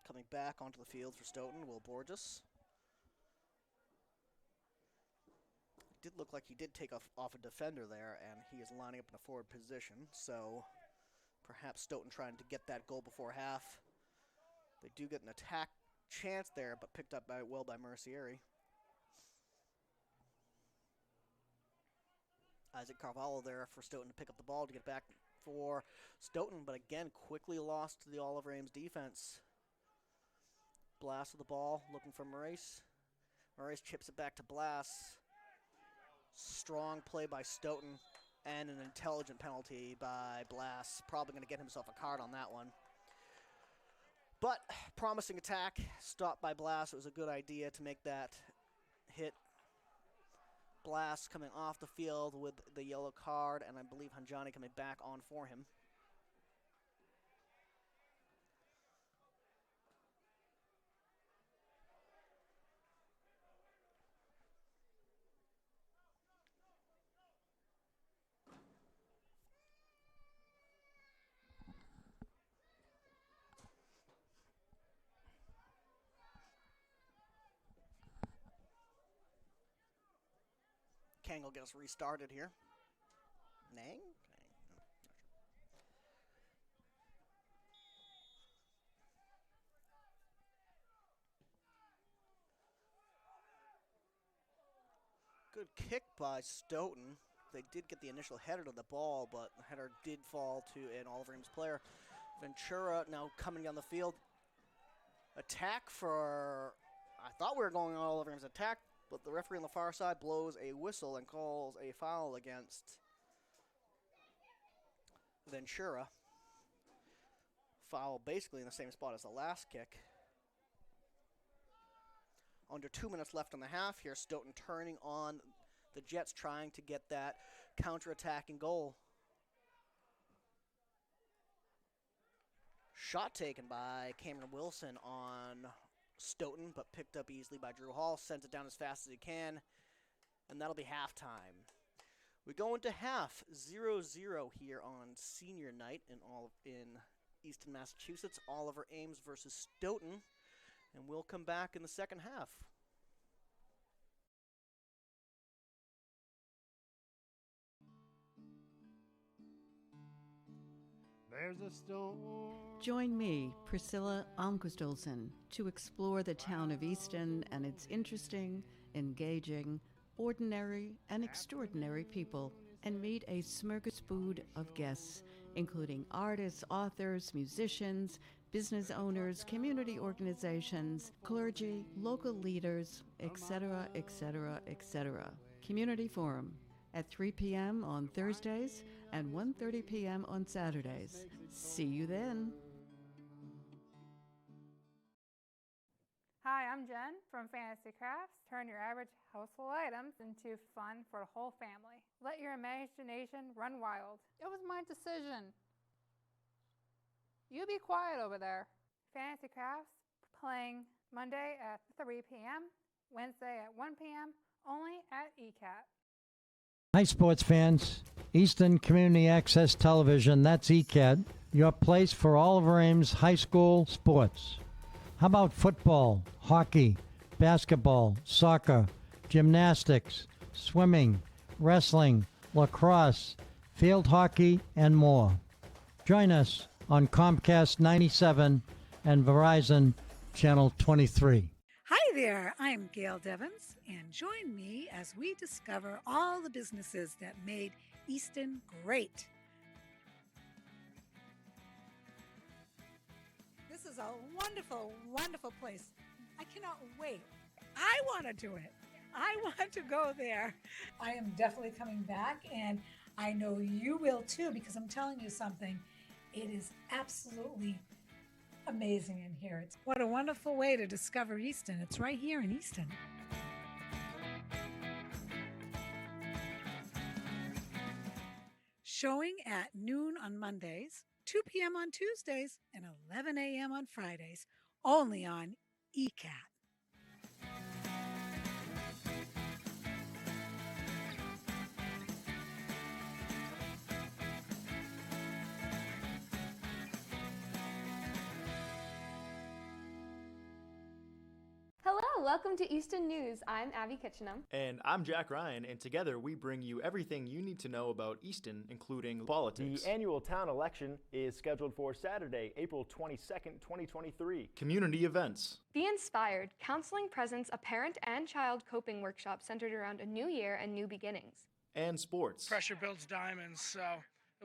Coming back onto the field for Stoughton, Will Borges. Did look like he did take off a defender there, and he is lining up in a forward position. So perhaps Stoughton trying to get that goal before half. They do get an attack chance there, but picked up well by Mercieri. Isaac Carvalho there for Stoughton to pick up the ball to get back for Stoughton, but again, quickly lost to the Oliver Ames defense. Blast with the ball, looking for Maurice. Maurice chips it back to Blast. Strong play by Stoughton, and an intelligent penalty by Blast. Probably going to get himself a card on that one. But promising attack, stopped by Blast. It was a good idea to make that hit. Blast coming off the field with the yellow card, and I believe Hanjani coming back on for him. Kang will get us restarted here. Nang? Good kick by Stoughton. They did get the initial header to the ball, but the header did fall to an Oliver Ames player. Ventura now coming down the field. Attack for... I thought we were going on Oliver Ames attack, but the referee on the far side blows a whistle and calls a foul against Ventura. Foul basically in the same spot as the last kick. Under 2 minutes left in the half here. Stoughton turning on the Jets, trying to get that counter-attacking goal. Shot taken by Cameron Wilson on Stoughton, but picked up easily by Drew Hall. Sends it down as fast as he can, and that'll be halftime. We go into half 0-0 here on senior night in Easton, Massachusetts. Oliver Ames versus Stoughton, and we'll come back in the second half. There's a storm. Join me, Priscilla Almquist-Olsen, to explore the town of Easton and its interesting, engaging, ordinary, and extraordinary people, and meet a smorgasbord of guests, including artists, authors, musicians, business owners, community organizations, clergy, local leaders, etc., etc., etc. Community Forum at 3 p.m. on Thursdays and 1:30 p.m. on Saturdays. See you then. Hi, I'm Jen from Fantasy Crafts. Turn your average household items into fun for the whole family. Let your imagination run wild. It was my decision. You be quiet over there. Fantasy Crafts playing Monday at 3 p.m., Wednesday at 1 p.m., only at ECAT. Hi, sports fans. Easton Community Access Television, that's ECAT, your place for Oliver Ames High School sports. How about football, hockey, basketball, soccer, gymnastics, swimming, wrestling, lacrosse, field hockey, and more? Join us on Comcast 97 and Verizon Channel 23. Hi there, I'm Gail Devins, and join me as we discover all the businesses that made Easton great. This is a wonderful, wonderful place. I cannot wait. I want to do it. I want to go there. I am definitely coming back, and I know you will too, because I'm telling you something. It is absolutely amazing in here. What a wonderful way to discover Easton. It's right here in Easton. showing at noon on Mondays, 2 p.m. on Tuesdays, and 11 a.m. on Fridays, only on ECAT. Hello, welcome to Easton News. I'm Abby Kitchenham. And I'm Jack Ryan, and together we bring you everything you need to know about Easton, including politics. The annual town election is scheduled for Saturday, April 22nd, 2023. Community events. Be Inspired. Counseling presents a parent and child coping workshop centered around a new year and new beginnings. And sports. Pressure builds diamonds, so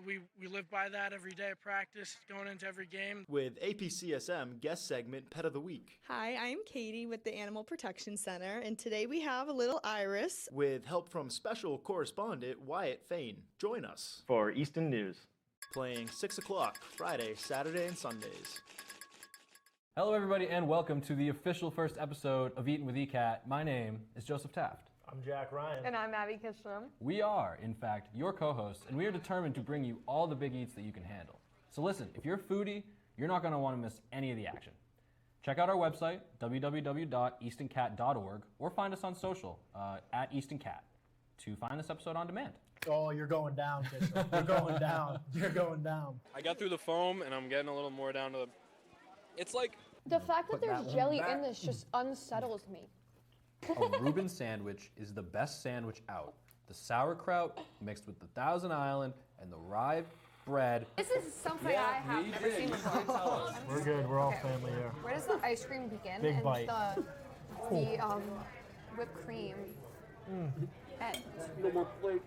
we live by that every day of practice, going into every game. With APCSM guest segment Pet of the Week. Hi, I'm Katie with the Animal Protection Center, and today we have a little Iris. With help from special correspondent Wyatt Fain. Join us for Easton News. Playing 6 o'clock, Friday, Saturday, and Sundays. Hello, everybody, and welcome to the official first episode of Eatin' with ECAT. My name is Joseph Taft. I'm Jack Ryan. And I'm Abby Kitchenham. We are, in fact, your co-hosts, and we are determined to bring you all the big eats that you can handle. So listen, if you're a foodie, you're not going to want to miss any of the action. Check out our website, www.eastoncat.org, or find us on social, at EastonCat, to find this episode on demand. Oh, you're going down, Kitchen. You're going down. You're going down. I got through the foam, and I'm getting a little more down to the... It's like... The fact that there's jelly in this just unsettles me. A Reuben sandwich is the best sandwich out. The sauerkraut mixed with the Thousand Island and the rye bread. This is something I have never seen before. We're good. We're all family here. Where does the ice cream begin? Big and bite. The whipped cream. And No more plate.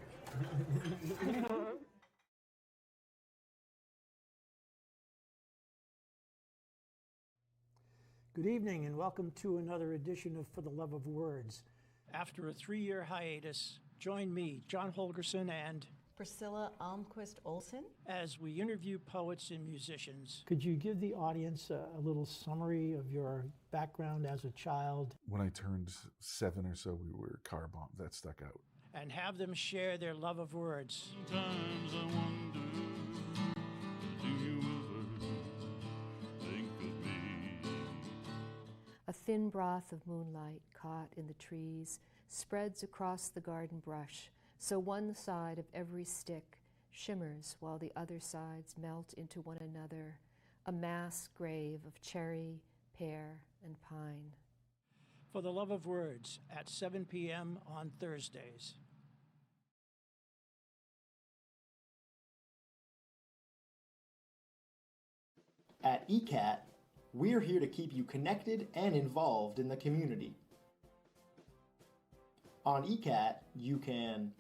Good evening and welcome to another edition of For the Love of Words. After a 3-year hiatus, join me, John Holgerson, and Priscilla Almquist Olson. as we interview poets and musicians. Could you give the audience a little summary of your background as a child? When I turned 7 or so, we were car bombed. That stuck out. And have them share their love of words. Sometimes I wonder, do you ever think of me? A thin broth of moonlight caught in the trees spreads across the garden brush, so one side of every stick shimmers while the other sides melt into one another, a mass grave of cherry, pear, and pine. For the Love of Words at 7 p.m. on Thursdays. At ECAT, we're here to keep you connected and involved in the community. On ECAT, you can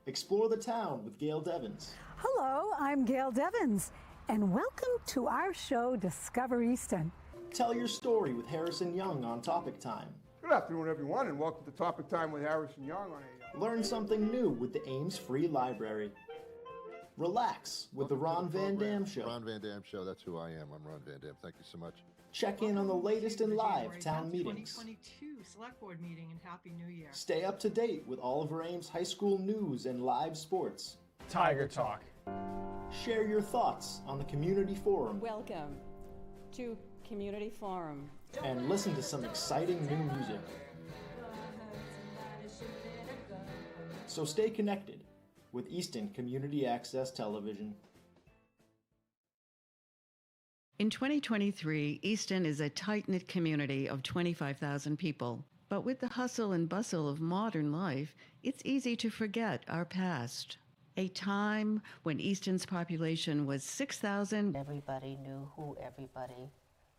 explore the town with Gail Devins. Hello, I'm Gail Devins, and welcome to our show, Discover Easton. Tell your story with Harrison Young on Topic Time. Good afternoon, everyone, and welcome to Topic Time with Harrison Young on a... Learn something new with the Ames Free Library. Relax with the Ron Van Dam Show. Ron Van Dam Show, that's who I am. I'm Ron Van Dam. Thank you so much. Check in on the latest in live town meetings. 2022 Select Board meeting, and Happy New Year. Stay up to date with Oliver Ames High School news and live sports. Tiger Talk. Share your thoughts on the community forum. Welcome to Community Forum. And listen to some exciting new music. So stay connected with Easton Community Access Television. In 2023, Easton is a tight-knit community of 25,000 people. But with the hustle and bustle of modern life, it's easy to forget our past. A time when Easton's population was 6,000. Everybody knew who everybody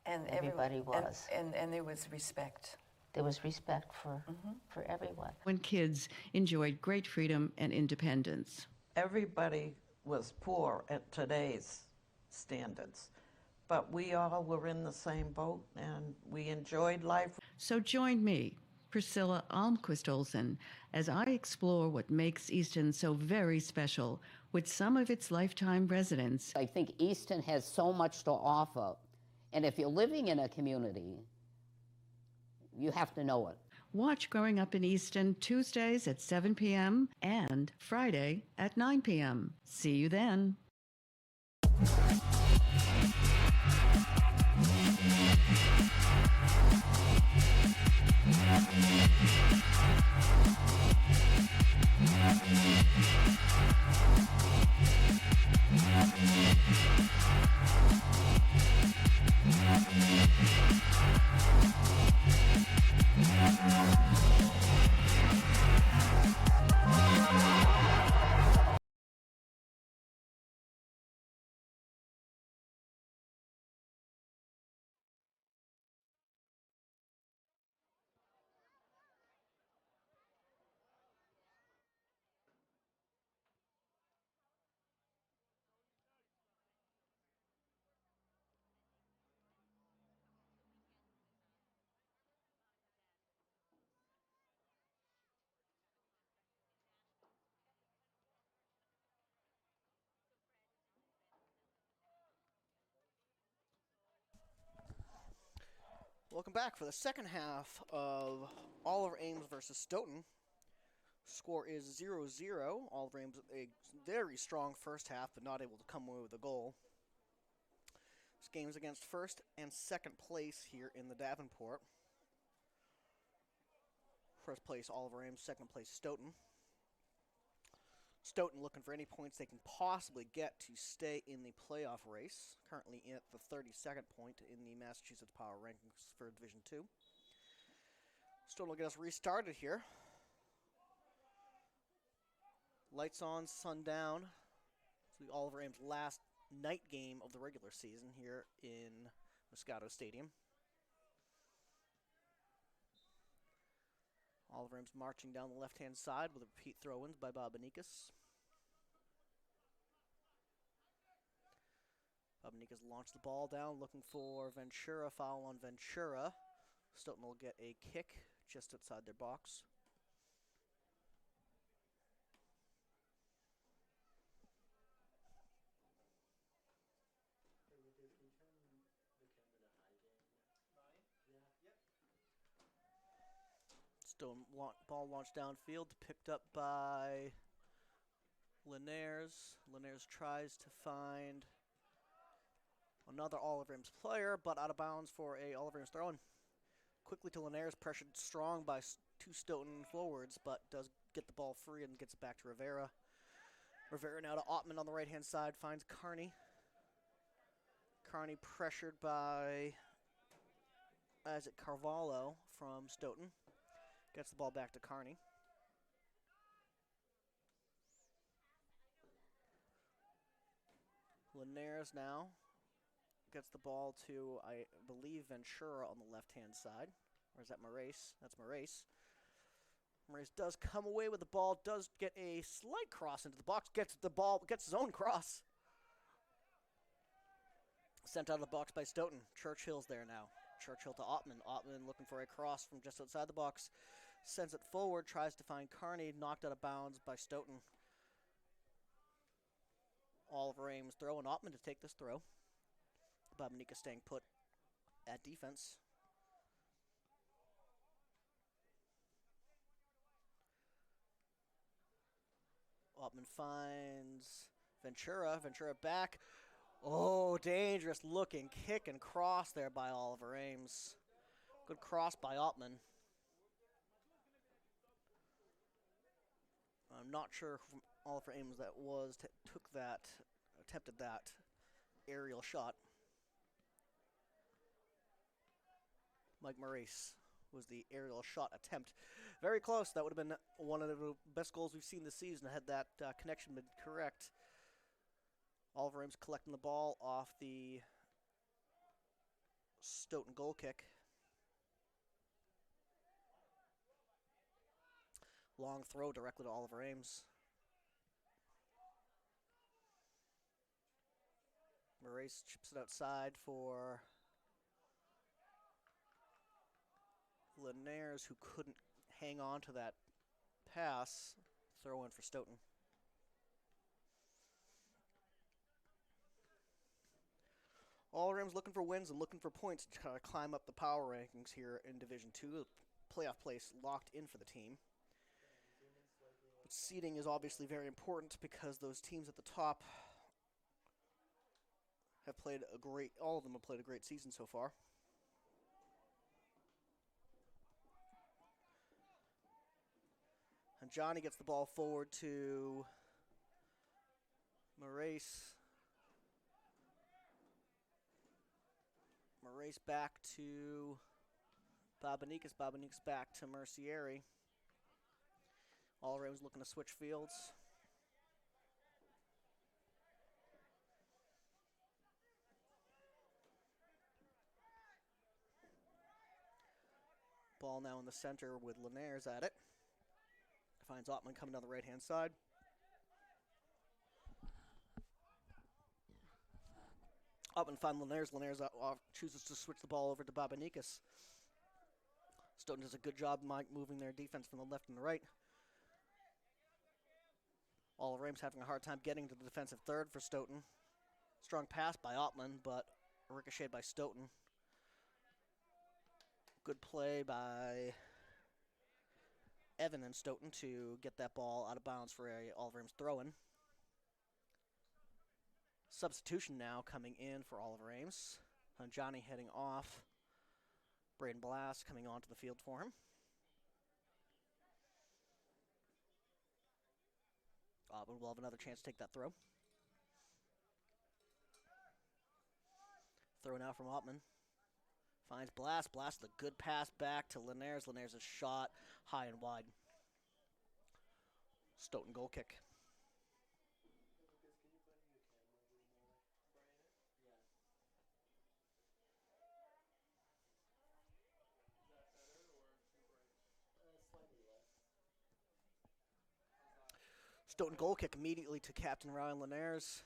everybody was. And there was respect. There was respect for everyone. When kids enjoyed great freedom and independence. Everybody was poor at today's standards, but we all were in the same boat and we enjoyed life. So join me, Priscilla Almquist Olson, as I explore what makes Easton so very special with some of its lifetime residents. I think Easton has so much to offer, and if you're living in a community, you have to know it. Watch Growing Up in Easton Tuesdays at 7 p.m. and Friday at 9 p.m. See you then. Welcome back for the second half of Oliver Ames versus Stoughton. Score is 0-0. Oliver Ames a very strong first half, but not able to come away with a goal. This game is against first and second place here in the Davenport. First place Oliver Ames, second place Stoughton. Stoughton looking for any points they can possibly get to stay in the playoff race. Currently at the 32nd point in the Massachusetts Power Rankings for Division 2. Stoughton will get us restarted here. Lights on, sun down. It's the Oliver Ames last night game of the regular season here in Muscato Stadium. Oliver Ames marching down the left-hand side with a repeat throw-ins by Bob Benikas. Bob Benikas launched the ball down, looking for Ventura. Foul on Ventura. Stoughton will get a kick just outside their box. Stoughton ball launched downfield, picked up by Linares. Linares tries to find another Oliver Ames player, but out of bounds for a Oliver Ames throw-in. Quickly to Linares, pressured strong by two Stoughton forwards, but does get the ball free and gets it back to Rivera. Rivera now to Ottman on the right-hand side, finds Carney. Carney pressured by Isaac Carvalho from Stoughton. Gets the ball back to Carney. Linares now gets the ball to, I believe, Ventura on the left-hand side. Or is that Moraes? That's Moraes. Moraes does come away with the ball, does get a slight cross into the box, gets the ball, gets his own cross. Sent out of the box by Stoughton. Churchill's there now. Churchill to Ottman. Ottman looking for a cross from just outside the box. Sends it forward, tries to find Carney, knocked out of bounds by Stoughton. Oliver Ames throwing Ottman to take this throw. Bob Benikas staying put at defense. Ottman finds Ventura. Ventura back. Oh, dangerous looking kick and cross there by Oliver Ames. Good cross by Ottman. I'm not sure who Oliver Ames that was, attempted that aerial shot. Mike Moraes was the aerial shot attempt. Very close. That would have been one of the best goals we've seen this season had that connection been correct. Oliver Ames collecting the ball off the Stoughton goal kick. Long throw directly to Oliver Ames. Moraes chips it outside for Linares, who couldn't hang on to that pass. Throw in for Stoughton. Oliver Ames looking for wins and looking for points to climb up the power rankings here in Division 2. playoff place locked in for the team. But seeding is obviously very important because those teams at the top have played all of them have played a great season so far. And Johnny gets the ball forward to Maurice. Maurice back to Babanikas. Babanikas back to Mercieri. All-Around's looking to switch fields. Ball now in the center with Linares at it. Finds Ottman coming down the right-hand side. Ottman finds Linares. Linares chooses to switch the ball over to Babanikas. Stoughton does a good job moving their defense from the left and the right. All Rams having a hard time getting to the defensive third for Stoughton. Strong pass by Ottman, but ricocheted by Stoughton. Good play by Evan and Stoughton to get that ball out of bounds for a All Rams throw-in. Substitution now coming in for Oliver Ames. Johnny heading off. Braden Blass coming onto the field for him. Auburn will have another chance to take that throw. Throw now from Ottman. Finds Blass. Blass with a good pass back to Linares. Linares' shot high and wide. Stoughton goal kick. Stoughton goal kick immediately to Captain Ryan Linares.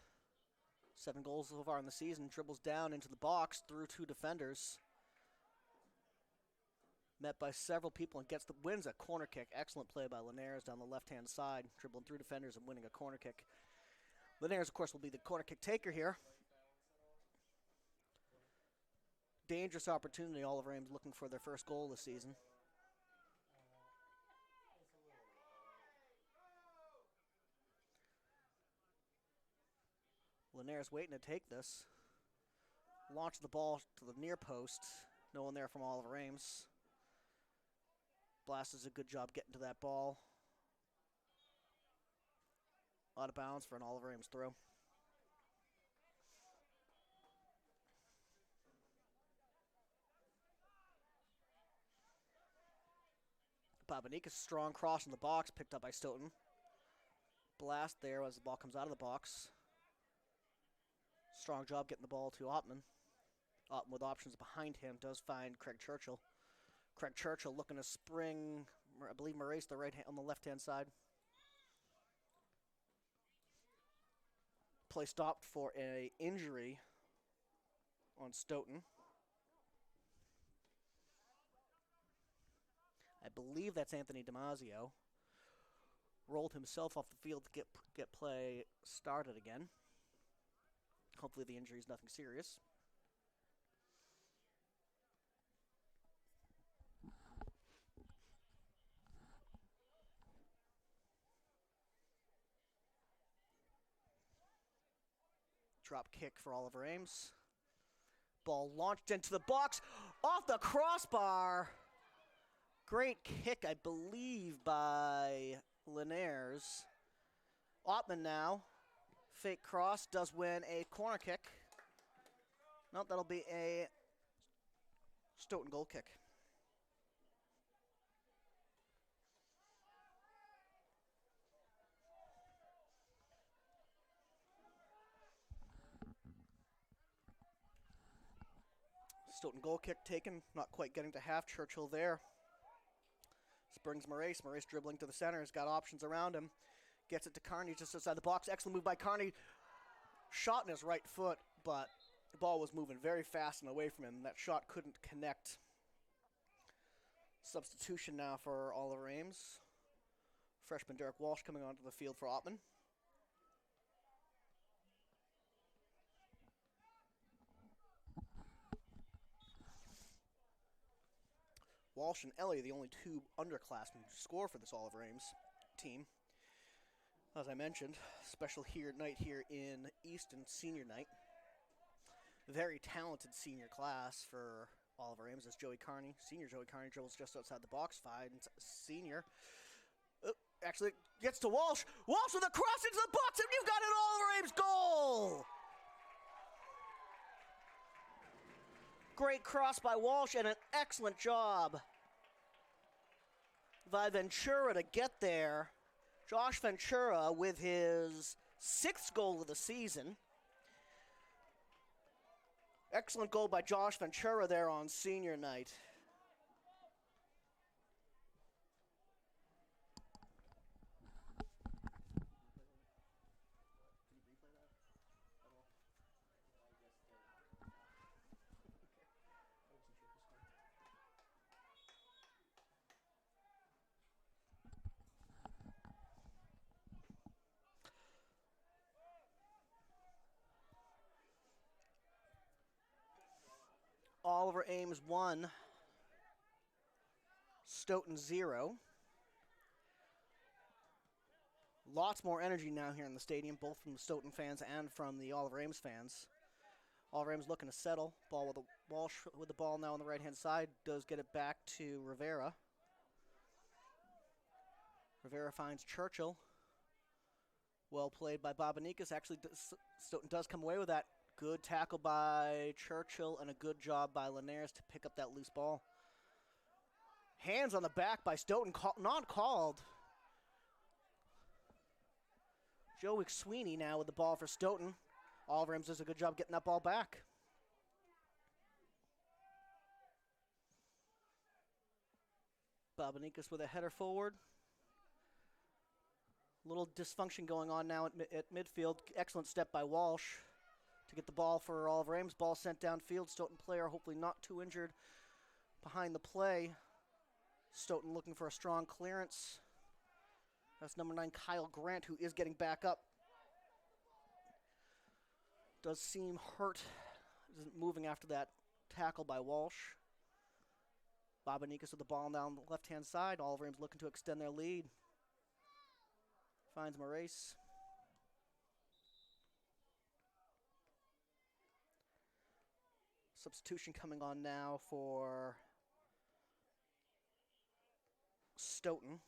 7 goals so far in the season. Dribbles down into the box through 2 defenders. Met by several people and wins a corner kick. Excellent play by Linares down the left-hand side. Dribbling through defenders and winning a corner kick. Linares, of course, will be the corner kick taker here. Dangerous opportunity. All of Ames looking for their first goal this season. Linares waiting to take this. Launch the ball to the near post. No one there from Oliver Ames. Blast does a good job getting to that ball. Out of bounds for an Oliver Ames throw. Babanikas strong cross in the box, picked up by Stoughton. Blast there as the ball comes out of the box. Strong job getting the ball to Ottman. Ottman with options behind him does find Craig Churchill. Craig Churchill looking to spring, I believe Maurice on the left-hand side. Play stopped for an injury on Stoughton. I believe that's Anthony Damasio. Rolled himself off the field to get play started again. Hopefully the injury is nothing serious. Drop kick for Oliver Ames. Ball launched into the box, off the crossbar. Great kick, I believe, by Linares. Ottman now. Fake cross, does win a corner kick. No, that'll be a Stoughton goal kick. Stoughton goal kick taken, not quite getting to half. Churchill there. Springs Maurice. Maurice dribbling to the center. Has got options around him. Gets it to Carney just outside the box. Excellent move by Carney. Shot in his right foot, but the ball was moving very fast and away from him. That shot couldn't connect. Substitution now for Oliver Ames. Freshman Derek Walsh coming onto the field for Ottman. Walsh and Ellie are the only two underclassmen who score for this Oliver Ames team. As I mentioned, special night here in Easton, senior night. Very talented senior class for Oliver Ames as senior Joey Carney dribbles just outside the box, finds senior. Actually gets to Walsh. Walsh with a cross into the box, and you've got an Oliver Ames goal! Great cross by Walsh and an excellent job by Ventura to get there. Josh Ventura with his 6th goal of the season. Excellent goal by Josh Ventura there on senior night. Oliver Ames 1, Stoughton 0. Lots more energy now here in the stadium, both from the Stoughton fans and from the Oliver Ames fans. Oliver Ames looking to settle. Walsh with the ball now on the right-hand side. Does get it back to Rivera. Rivera finds Churchill. Well played by Bobanicas. Actually, Stoughton does come away with that. Good tackle by Churchill and a good job by Linares to pick up that loose ball. Hands on the back by Stoughton, not called. Joe McSweeney now with the ball for Stoughton. Oliver Ames does a good job getting that ball back. Bobanicas with a header forward. Little dysfunction going on now at midfield. Excellent step by Walsh to get the ball for Oliver Ames. Ball sent downfield. Stoughton player hopefully not too injured behind the play. Stoughton looking for a strong clearance. That's number 9, Kyle Grant, who is getting back up. Does seem hurt. Isn't moving after that tackle by Walsh. Bobanicas with the ball down the left-hand side. Oliver Ames looking to extend their lead. Finds Moraes. Substitution coming on now for Stoughton.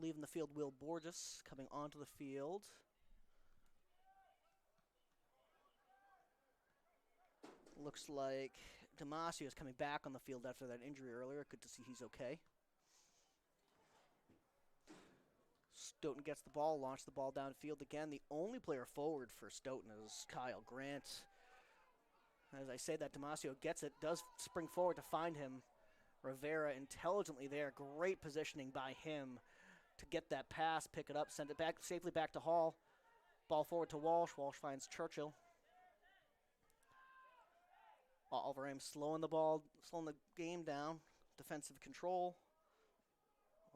Leaving the field, Will Borges coming onto the field. Looks like Damasio is coming back on the field after that injury earlier. Good to see he's okay. Stoughton gets the ball, launched the ball downfield again. The only player forward for Stoughton is Kyle Grant. As I say that, Damasio gets it, does spring forward to find him. Rivera intelligently there. Great positioning by him to get that pass, pick it up, send it back safely back to Hall. Ball forward to Walsh. Walsh finds Churchill. Oliver Ames slowing the game down. Defensive control,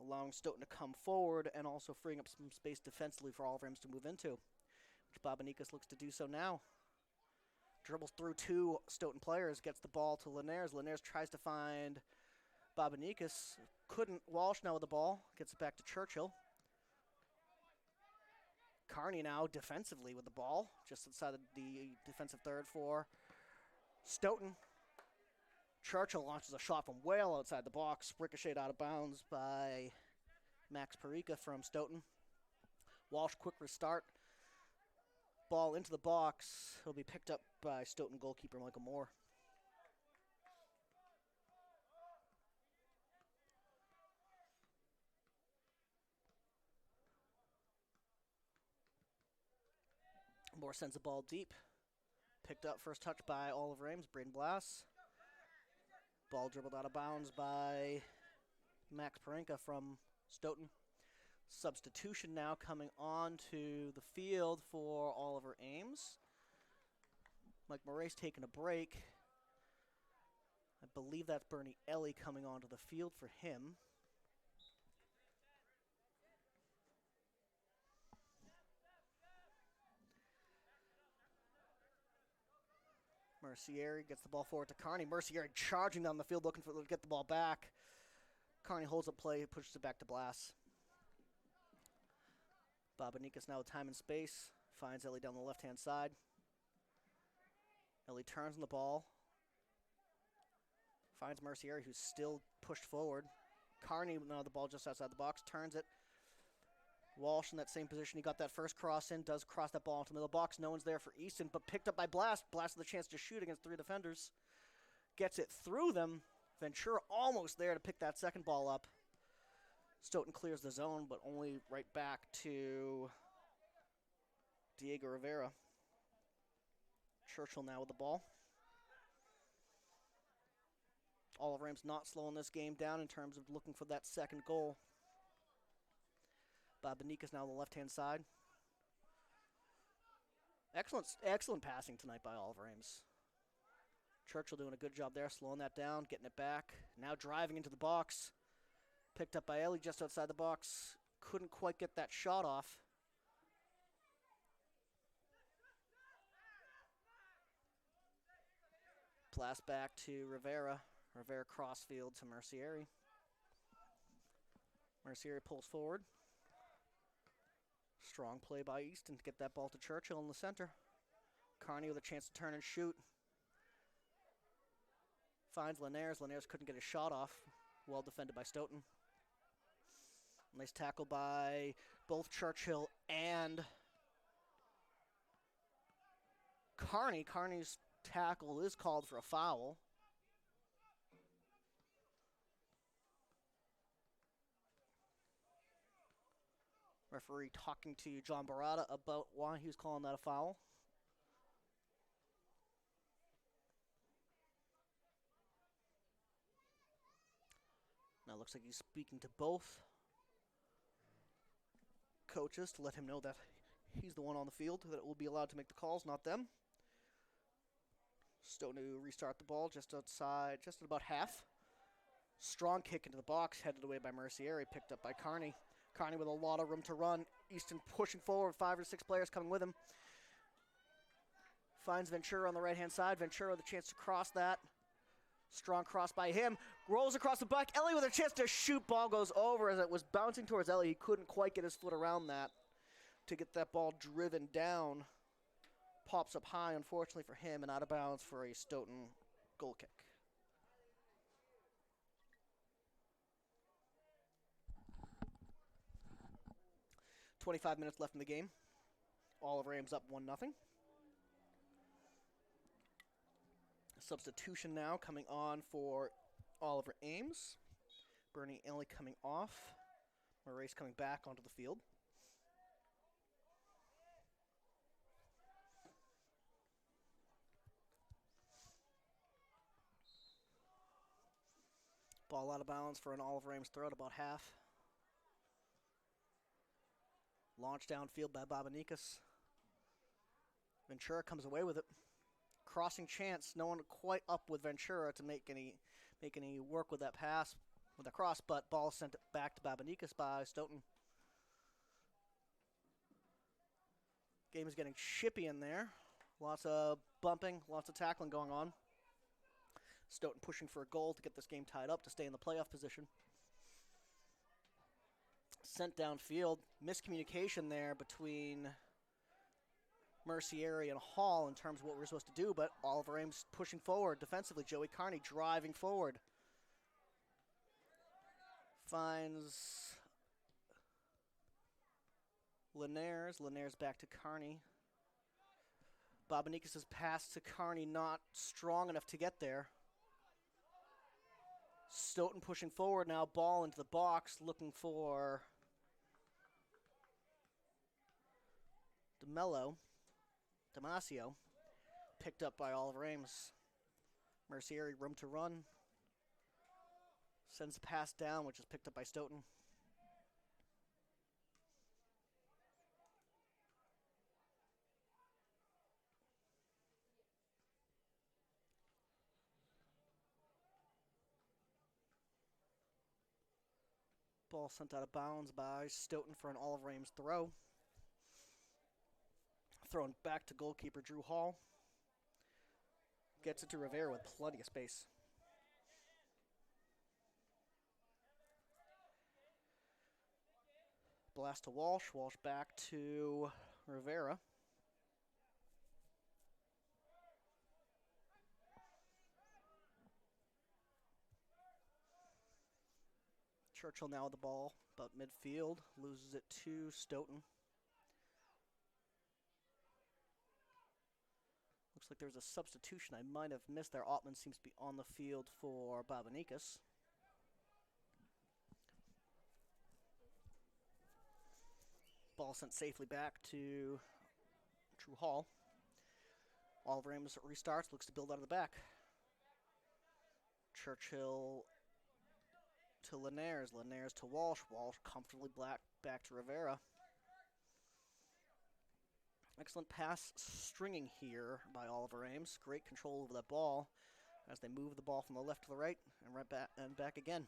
allowing Stoughton to come forward and also freeing up some space defensively for Oliver Ames to move into, which Bobanicas looks to do so now. Dribbles through 2 Stoughton players, gets the ball to Linares. Linares tries to find Bobanicas. Couldn't. Walsh now with the ball, gets it back to Churchill. Carney now defensively with the ball, just outside of the defensive third for Stoughton. Churchill launches a shot from well outside the box, ricocheted out of bounds by Max Perica from Stoughton. Walsh quick restart. Ball into the box. He'll be picked up by Stoughton goalkeeper Michael Moore. Moore sends the ball deep. Picked up first touch by Oliver Ames, Braden Blass. Ball dribbled out of bounds by Max Parenka from Stoughton. Substitution now coming onto the field for Oliver Ames. Mike Moraes taking a break. I believe that's Bernie Ellie coming onto the field for him. Mercieri gets the ball forward to Carney. Mercieri charging down the field looking to get the ball back. Carney holds up play, pushes it back to Blass. Babanikas now with time and space. Finds Ellie down the left-hand side. Ellie turns on the ball. Finds Mercieri, who's still pushed forward. Carney, now the ball just outside the box, turns it. Walsh in that same position. He got that first cross in, does cross that ball into the middle box. No one's there for Easton, but picked up by Blast. Blast with a chance to shoot against 3 defenders. Gets it through them. Ventura almost there to pick that second ball up. Stoughton clears the zone, but only right back to Diego Rivera. Churchill now with the ball. Oliver Ames not slowing this game down in terms of looking for that second goal. Babanikas now on the left-hand side. Excellent passing tonight by Oliver Ames. Churchill doing a good job there, slowing that down, getting it back. Now driving into the box. Picked up by Ellie just outside the box. Couldn't quite get that shot off. Blast back to Rivera. Rivera crossfield to Mercieri. Mercieri pulls forward. Strong play by Easton to get that ball to Churchill in the center. Carney with a chance to turn and shoot. Finds Linares. Linares couldn't get a shot off. Well defended by Stoughton. Nice tackle by both Churchill and Carney. Carney's tackle is called for a foul. Referee talking to John Barada about why he was calling that a foul. Now it looks like he's speaking to both coaches to let him know that he's the one on the field that will be allowed to make the calls, not them. Stoughton to restart the ball just outside, just at about half. Strong kick into the box, headed away by Mercieri, picked up by Carney. Carney with a lot of room to run. Easton pushing forward, 5 or 6 players coming with him. Finds Ventura on the right-hand side. Ventura with a chance to cross that. Strong cross by him. Rolls across the back. Ellie with a chance to shoot. Ball goes over as it was bouncing towards Ellie. He couldn't quite get his foot around that to get that ball driven down. Pops up high, unfortunately for him, and out of bounds for a Stoughton goal kick. .25 minutes left in the game. Oliver Ames up 1-0. Substitution now coming on for Oliver Ames. Bernie Ellie coming off. Moraes coming back onto the field. Ball out of bounds for an Oliver Ames throw at about half. Launched downfield by Babanikas. Ventura comes away with it. Crossing chance, no one quite up with Ventura to make any work with that pass, with that cross, but ball sent it back to Babanikas by Stoughton. Game is getting chippy in there. Lots of bumping, lots of tackling going on. Stoughton pushing for a goal to get this game tied up to stay in the playoff position. Sent downfield. Miscommunication there between Mercieri and Hall in terms of what we're supposed to do, but Oliver Ames pushing forward defensively. Joey Carney driving forward. Finds Linares. Linares back to Carney. Babanikas' pass to Carney not strong enough to get there. Stoughton pushing forward now, ball into the box, looking for Damasio, picked up by Oliver Ames. Mercieri, room to run. Sends the pass down, which is picked up by Stoughton. Ball sent out of bounds by Stoughton for an Oliver Ames throw. Thrown back to goalkeeper Drew Hall. Gets it to Rivera with plenty of space. Blast to Walsh. Walsh back to Rivera. Churchill now with the ball, about midfield. Loses it to Stoughton. Looks like there was a substitution I might have missed there. Ottman seems to be on the field for Babanikas. Ball sent safely back to True Hall. Oliver Ames restarts, looks to build out of the back. Churchill to Linares. Linares to Walsh. Walsh comfortably back to Rivera. Excellent pass stringing here by Oliver Ames. Great control over that ball as they move the ball from the left to the right and right back and back again.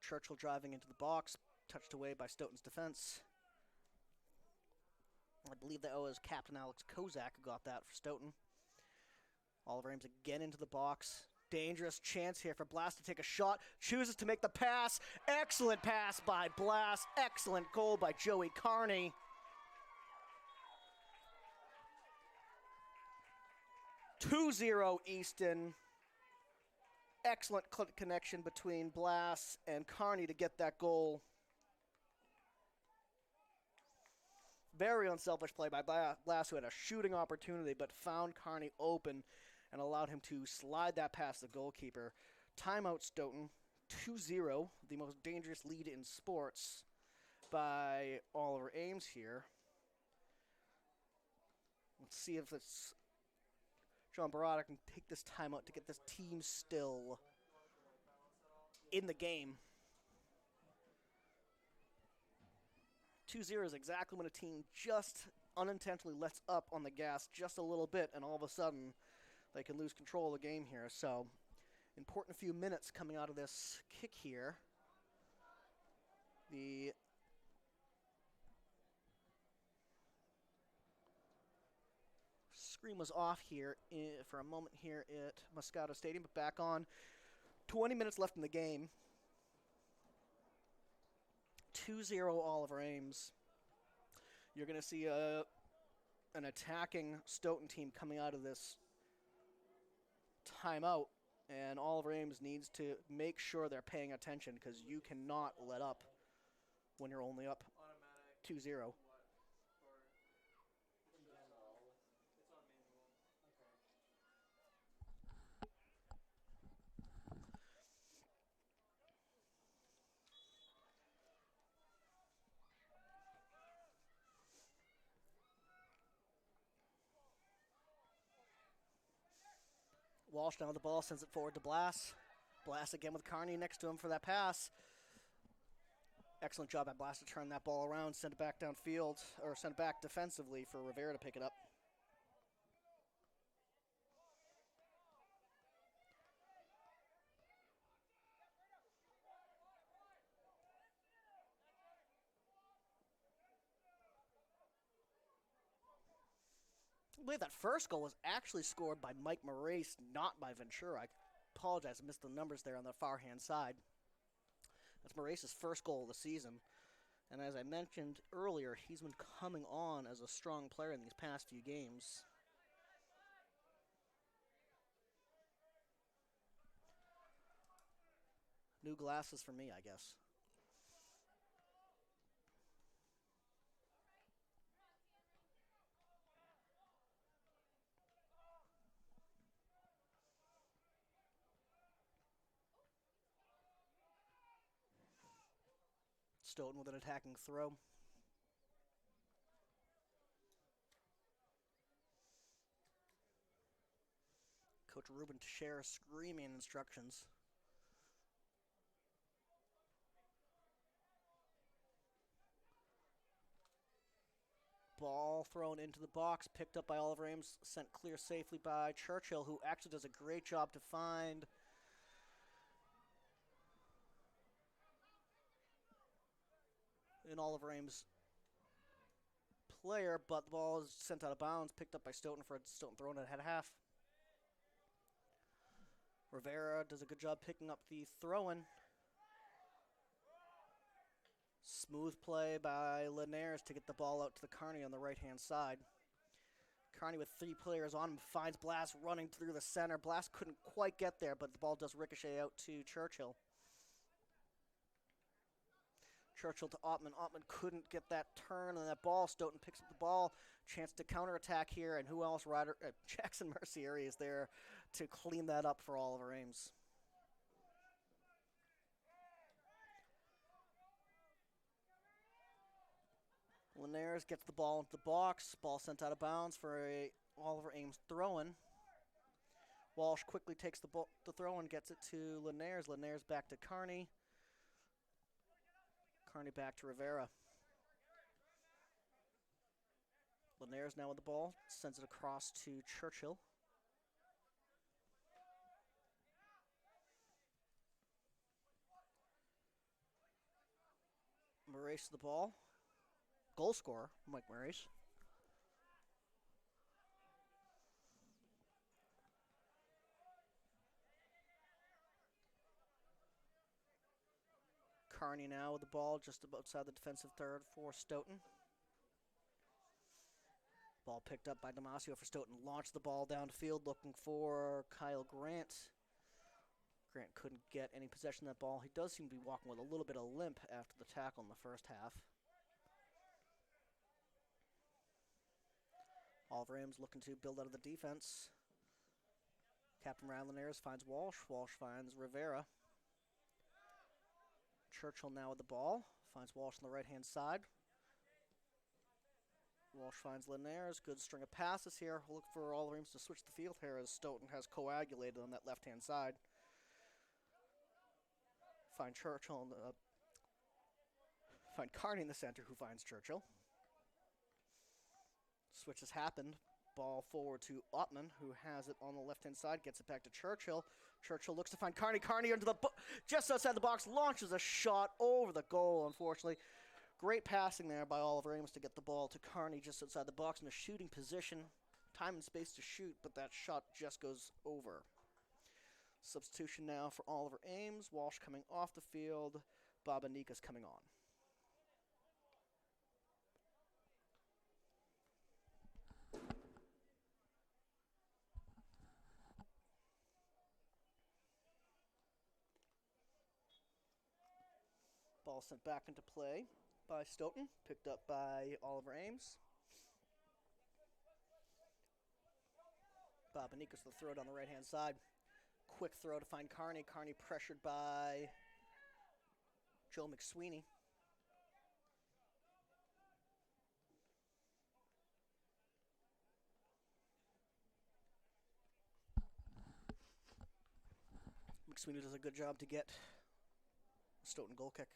Churchill driving into the box, touched away by Stoughton's defense. I believe that was Captain Alex Kozak who got that for Stoughton. Oliver Ames again into the box. Dangerous chance here for Blast to take a shot. Chooses to make the pass. Excellent pass by Blast. Excellent goal by Joey Carney. (2-0 Easton. Excellent connection between Blast and Carney to get that goal. Very unselfish play by Blast, who had a shooting opportunity but found Carney open and allowed him to slide that past the goalkeeper. Timeout Stoughton, 2-0, the most dangerous lead in sports by Oliver Ames here. Let's see if it's John Barada can take this timeout to get this team still in the game. 2-0 is exactly when a team just unintentionally lets up on the gas just a little bit, and all of a sudden they can lose control of the game here. So, important few minutes coming out of this kick here. The screen was off here for a moment here at Muscato Stadium, but back on. 20 minutes left in the game. 2-0 Oliver Ames. You're going to see an attacking Stoughton team coming out of this timeout, and Oliver Ames needs to make sure they're paying attention because you cannot let up when you're only up 2-0. Walsh down with the ball, sends it forward to Blast. Blast again with Carney next to him for that pass. Excellent job by Blast to turn that ball around, send it back downfield, or send it back defensively for Rivera to pick it up. I believe that first goal was actually scored by Mike Moraes, not by Ventura. I apologize, I missed the numbers there on the far-hand side. That's Moraes' first goal of the season. And as I mentioned earlier, he's been coming on as a strong player in these past few games. New glasses for me, I guess. Stoughton with an attacking throw. Coach Ruben Teixeira screaming instructions. Ball thrown into the box, picked up by Oliver Ames, sent clear safely by Churchill, who actually does a great job to find an Oliver Ames player, but the ball is sent out of bounds, picked up by Stoughton for a Stoughton throw in at half. Rivera does a good job picking up the throw-in. Smooth play by Linares to get the ball out to the Kearney on the right-hand side. Kearney with 3 players on him finds Blast running through the center. Blast couldn't quite get there, but the ball does ricochet out to Churchill. Churchill to Ottman. Ottman couldn't get that turn on that ball. Stoughton picks up the ball. Chance to counterattack here, and who else? Jackson Mercieri is there to clean that up for Oliver Ames. Linares gets the ball into the box. Ball sent out of bounds for a Oliver Ames throw-in. Walsh quickly takes the throw-in, gets it to Linares. Linares back to Kearney. Kearney back to Rivera. Linares now with the ball, sends it across to Churchill. Moraes to the ball. Goal scorer, Mike Moraes. Kearney now with the ball just outside the defensive third for Stoughton. Ball picked up by Damasio for Stoughton. Launched the ball downfield looking for Kyle Grant. Grant couldn't get any possession of that ball. He does seem to be walking with a little bit of limp after the tackle in the first half. Oliver Ames looking to build out of the defense. Captain Ryan Linares finds Walsh. Walsh finds Rivera. Churchill now with the ball. Finds Walsh on the right-hand side. Walsh finds Linares. Good string of passes here. We'll look for Oliver Ames to switch the field here as Stoughton has coagulated on that left-hand side. Find Churchill. Find Kearney in the center, who finds Churchill. Switch has happened. Ball forward to Ottman, who has it on the left-hand side, gets it back to Churchill. Churchill looks to find Kearney. Kearney into the just outside the box, launches a shot over the goal, unfortunately. Great passing there by Oliver Ames to get the ball to Kearney just outside the box in a shooting position. Time and space to shoot, but that shot just goes over. Substitution now for Oliver Ames. Walsh coming off the field. Babanika's coming on. Ball sent back into play by Stoughton, picked up by Oliver Ames. Babanika's the throw down the right-hand side. Quick throw to find Kearney. Kearney pressured by Joe McSweeney. McSweeney does a good job to get a Stoughton goal kick.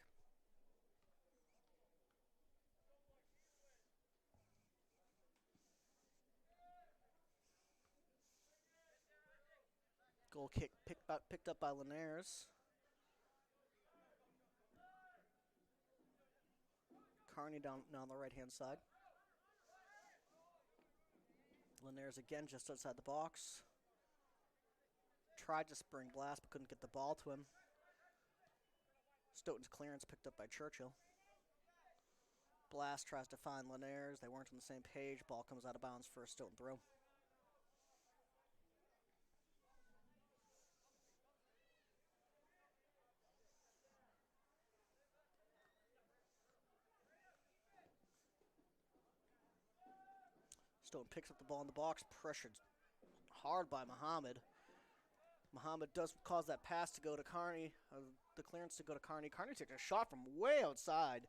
Goal kick picked up by Linares. Kearney down on the right-hand side. Linares again just outside the box. Tried to spring Blast but couldn't get the ball to him. Stoughton's clearance picked up by Churchill. Blast tries to find Linares. They weren't on the same page. Ball comes out of bounds for a Stoughton throw. Stoughton picks up the ball in the box, pressured hard by Muhammad. Muhammad does cause that pass to go to Kearney, the clearance to go to Kearney. Kearney takes a shot from way outside.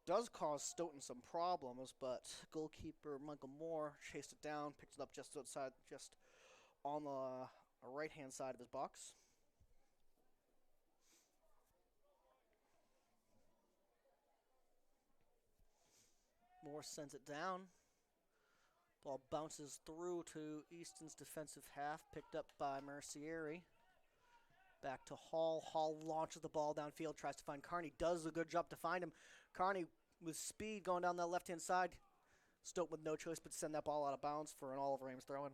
Does cause Stoughton some problems, but goalkeeper Michael Moore chased it down, picked it up just outside, just on the right-hand side of his box. Moore sends it down. Ball bounces through to Easton's defensive half, picked up by Mercieri. Back to Hall. Hall launches the ball downfield, tries to find Kearney. Does a good job to find him. Kearney with speed going down that left-hand side. Stoughton with no choice but to send that ball out of bounds for an Oliver Ames throw-in.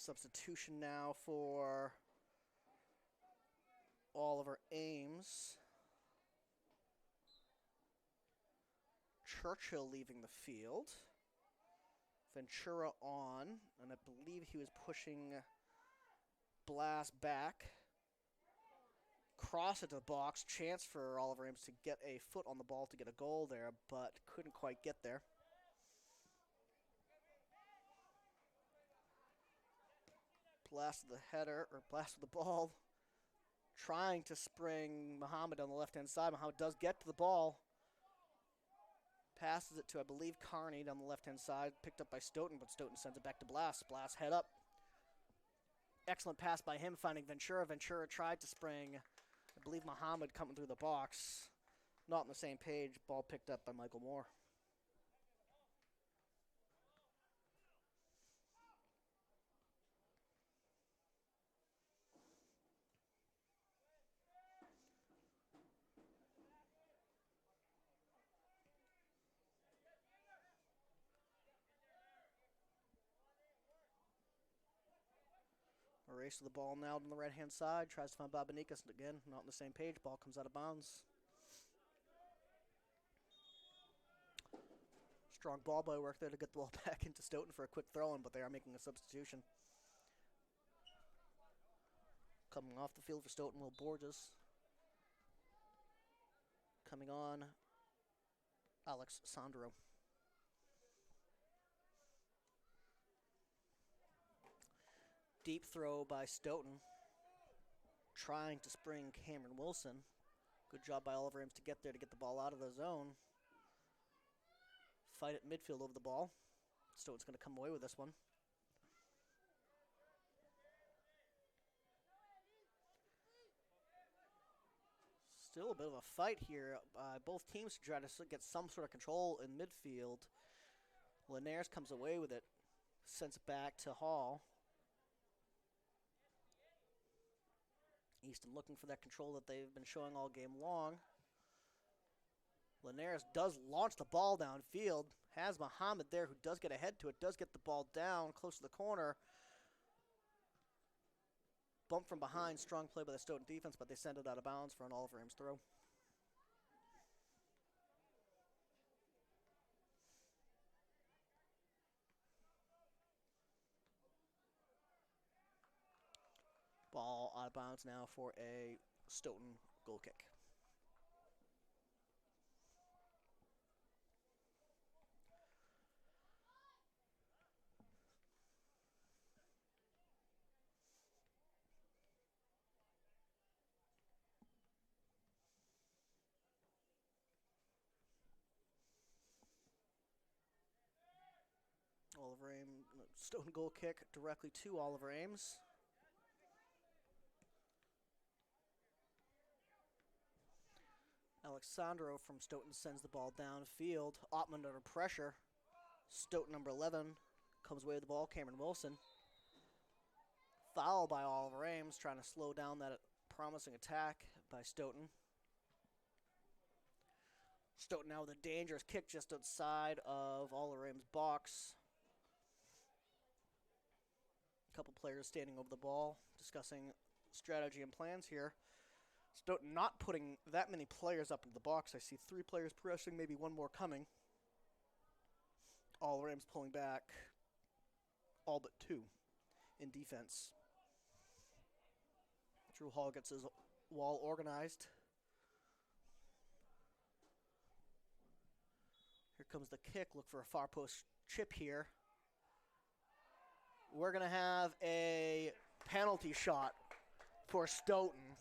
Substitution now for Oliver Ames. Churchill leaving the field. Ventura on, and I believe he was pushing Blast back. Cross into the box. Chance for Oliver Ames to get a foot on the ball to get a goal there, but couldn't quite get there. Blast with the header, or blast with the ball. Trying to spring Muhammad on the left-hand side. Muhammad does get to the ball. Passes it to, I believe, Carney down the left-hand side. Picked up by Stoughton, but Stoughton sends it back to Blast. Blast head up. Excellent pass by him, finding Ventura. Ventura tried to spring. I believe Muhammad coming through the box. Not on the same page. Ball picked up by Michael Moore. A race to the ball now on the right-hand side. Tries to find Babanikas again. Not on the same page. Ball comes out of bounds. Strong ball boy work there to get the ball back into Stoughton for a quick throw-in, but they are making a substitution. Coming off the field for Stoughton, Will Borges. Coming on, Alex Sandro. Deep throw by Stoughton. Trying to spring Cameron Wilson. Good job by Oliver Ames to get there to get the ball out of the zone. Fight at midfield over the ball. Stoughton's going to come away with this one. Still a bit of a fight here. Both teams try to get some sort of control in midfield. Linares comes away with it. Sends it back to Hall. Easton looking for that control that they've been showing all game long. Linares does launch the ball downfield. Has Muhammad there who does get ahead to it. Does get the ball down close to the corner. Bump from behind. Strong play by the Stoughton defense, but they send it out of bounds for an Oliver Ames throw. Ball out of bounds now for a Stoughton goal kick. Oliver Ames, Stoughton goal kick directly to Oliver Ames. Alexandro from Stoughton sends the ball downfield. Ottman under pressure. Stoughton number 11 comes away with the ball. Cameron Wilson. Foul by Oliver Ames, trying to slow down that promising attack by Stoughton. Stoughton now with a dangerous kick just outside of Oliver Ames' box. A couple players standing over the ball, discussing strategy and plans here. Stoughton not putting that many players up into the box. I see 3 players pressing, maybe 1 more coming. Oliver Ames pulling back all but 2 in defense. Drew Hall gets his wall organized. Here comes the kick. Look for a far post chip here. We're going to have a penalty shot for Stoughton.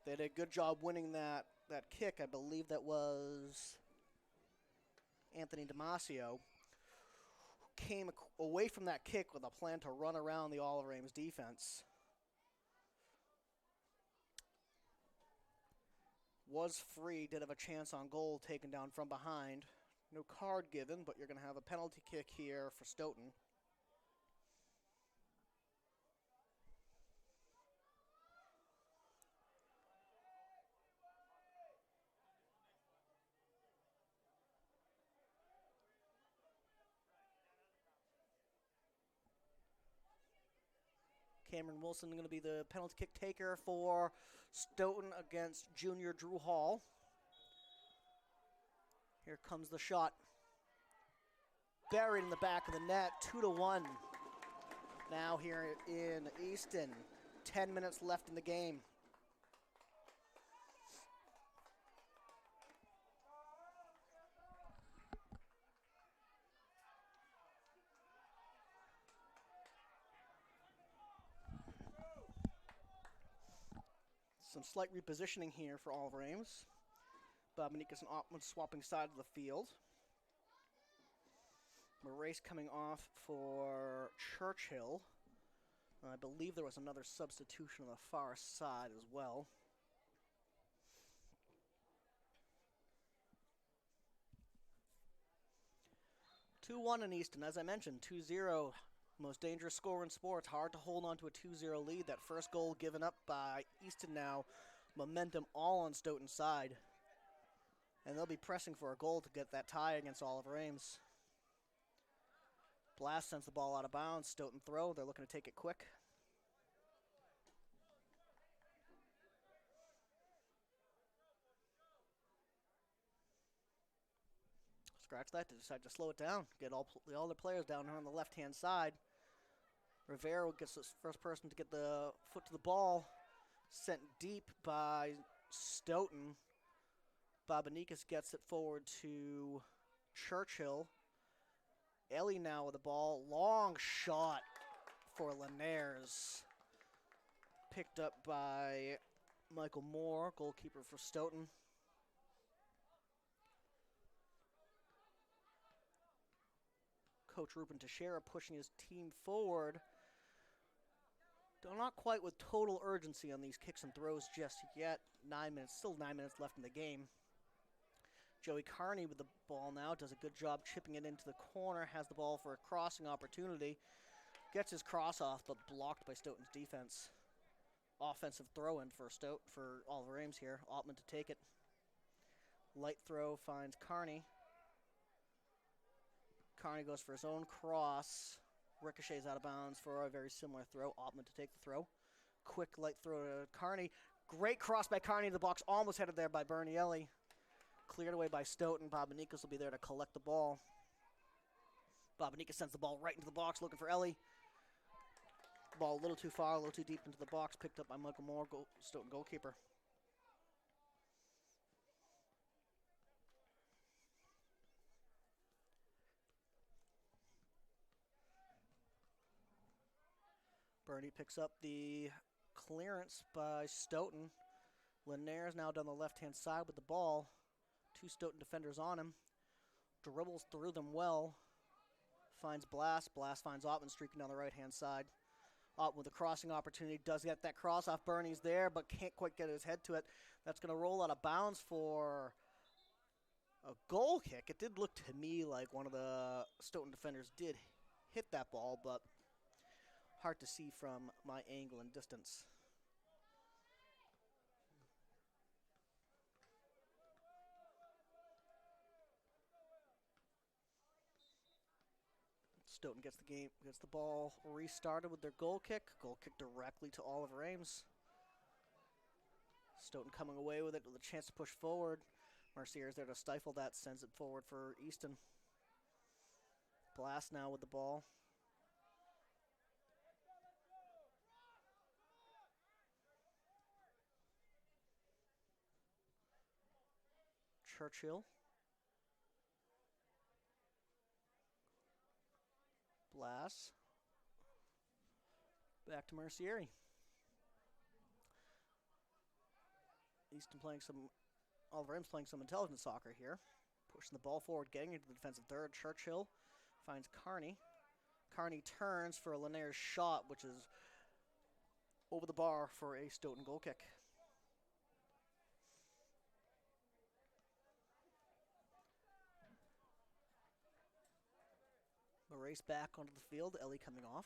They did a good job winning that kick. I believe that was Anthony Damasio. Came away from that kick with a plan to run around the Oliver Ames defense. Was free, did have a chance on goal taken down from behind. No card given, but you're going to have a penalty kick here for Stoughton. Cameron Wilson going to be the penalty kick taker for Stoughton against junior Drew Hall. Here comes the shot. Buried in the back of the net, 2-1. Now here in Easton, 10 minutes left in the game. Some slight repositioning here for Oliver Ames. Benikas and Ottman swapping sides of the field. Morace coming off for Churchill. I believe there was another substitution on the far side as well. (2-1) in Easton, as I mentioned, 2-0. Most dangerous score in sports. Hard to hold on to a 2-0 lead. That first goal given up by Easton now. Momentum all on Stoughton's side. And they'll be pressing for a goal to get that tie against Oliver Ames. Blast sends the ball out of bounds. Stoughton throw. They're looking to take it quick. Scratch that. They decide to slow it down. Get all the players down here on the left-hand side. Rivera gets the first person to get the foot to the ball. Sent deep by Stoughton. Benikas gets it forward to Churchill. Ellie now with the ball. Long shot for Linares. Picked up by Michael Moore, goalkeeper for Stoughton. Coach Ruben Teixeira pushing his team forward. Not quite with total urgency on these kicks and throws just yet. 9 minutes, still 9 minutes left in the game. Joey Carney with the ball now, does a good job chipping it into the corner, has the ball for a crossing opportunity. Gets his cross off, but blocked by Stoughton's defense. Offensive throw-in for Oliver Ames here. Ottman to take it. Light throw finds Carney. Carney goes for his own cross. Ricochets out of bounds for a very similar throw. Ottman to take the throw. Quick light throw to Carney. Great cross by Carney to the box. Almost headed there by Bernie Ellie. Cleared away by Stoughton. Benikas will be there to collect the ball. Benikas sends the ball right into the box looking for Ellie. Ball a little too far, a little too deep into the box. Picked up by Michael Moore, Stoughton goalkeeper. Bernie picks up the clearance by Stoughton. Linares now down the left-hand side with the ball. Two Stoughton defenders on him. Dribbles through them well. Finds Blast. Blast finds Ottman streaking down the right-hand side. Ottman with a crossing opportunity. Does get that cross off. Bernie's there, but can't quite get his head to it. That's going to roll out of bounds for a goal kick. It did look to me like one of the Stoughton defenders did hit that ball, but hard to see from my angle and distance. Stoughton gets the ball restarted with their goal kick. Goal kick directly to Oliver Ames. Stoughton coming away with it with a chance to push forward. Mercier's there to stifle that, sends it forward for Easton. Blast now with the ball. Churchill. Blast. Back to Mercier. Oliver Ames playing some intelligent soccer here. Pushing the ball forward, getting into the defensive third. Churchill finds Carney. Carney turns for a Linares shot, which is over the bar for a Stoughton goal kick. The race back onto the field. Ellie coming off.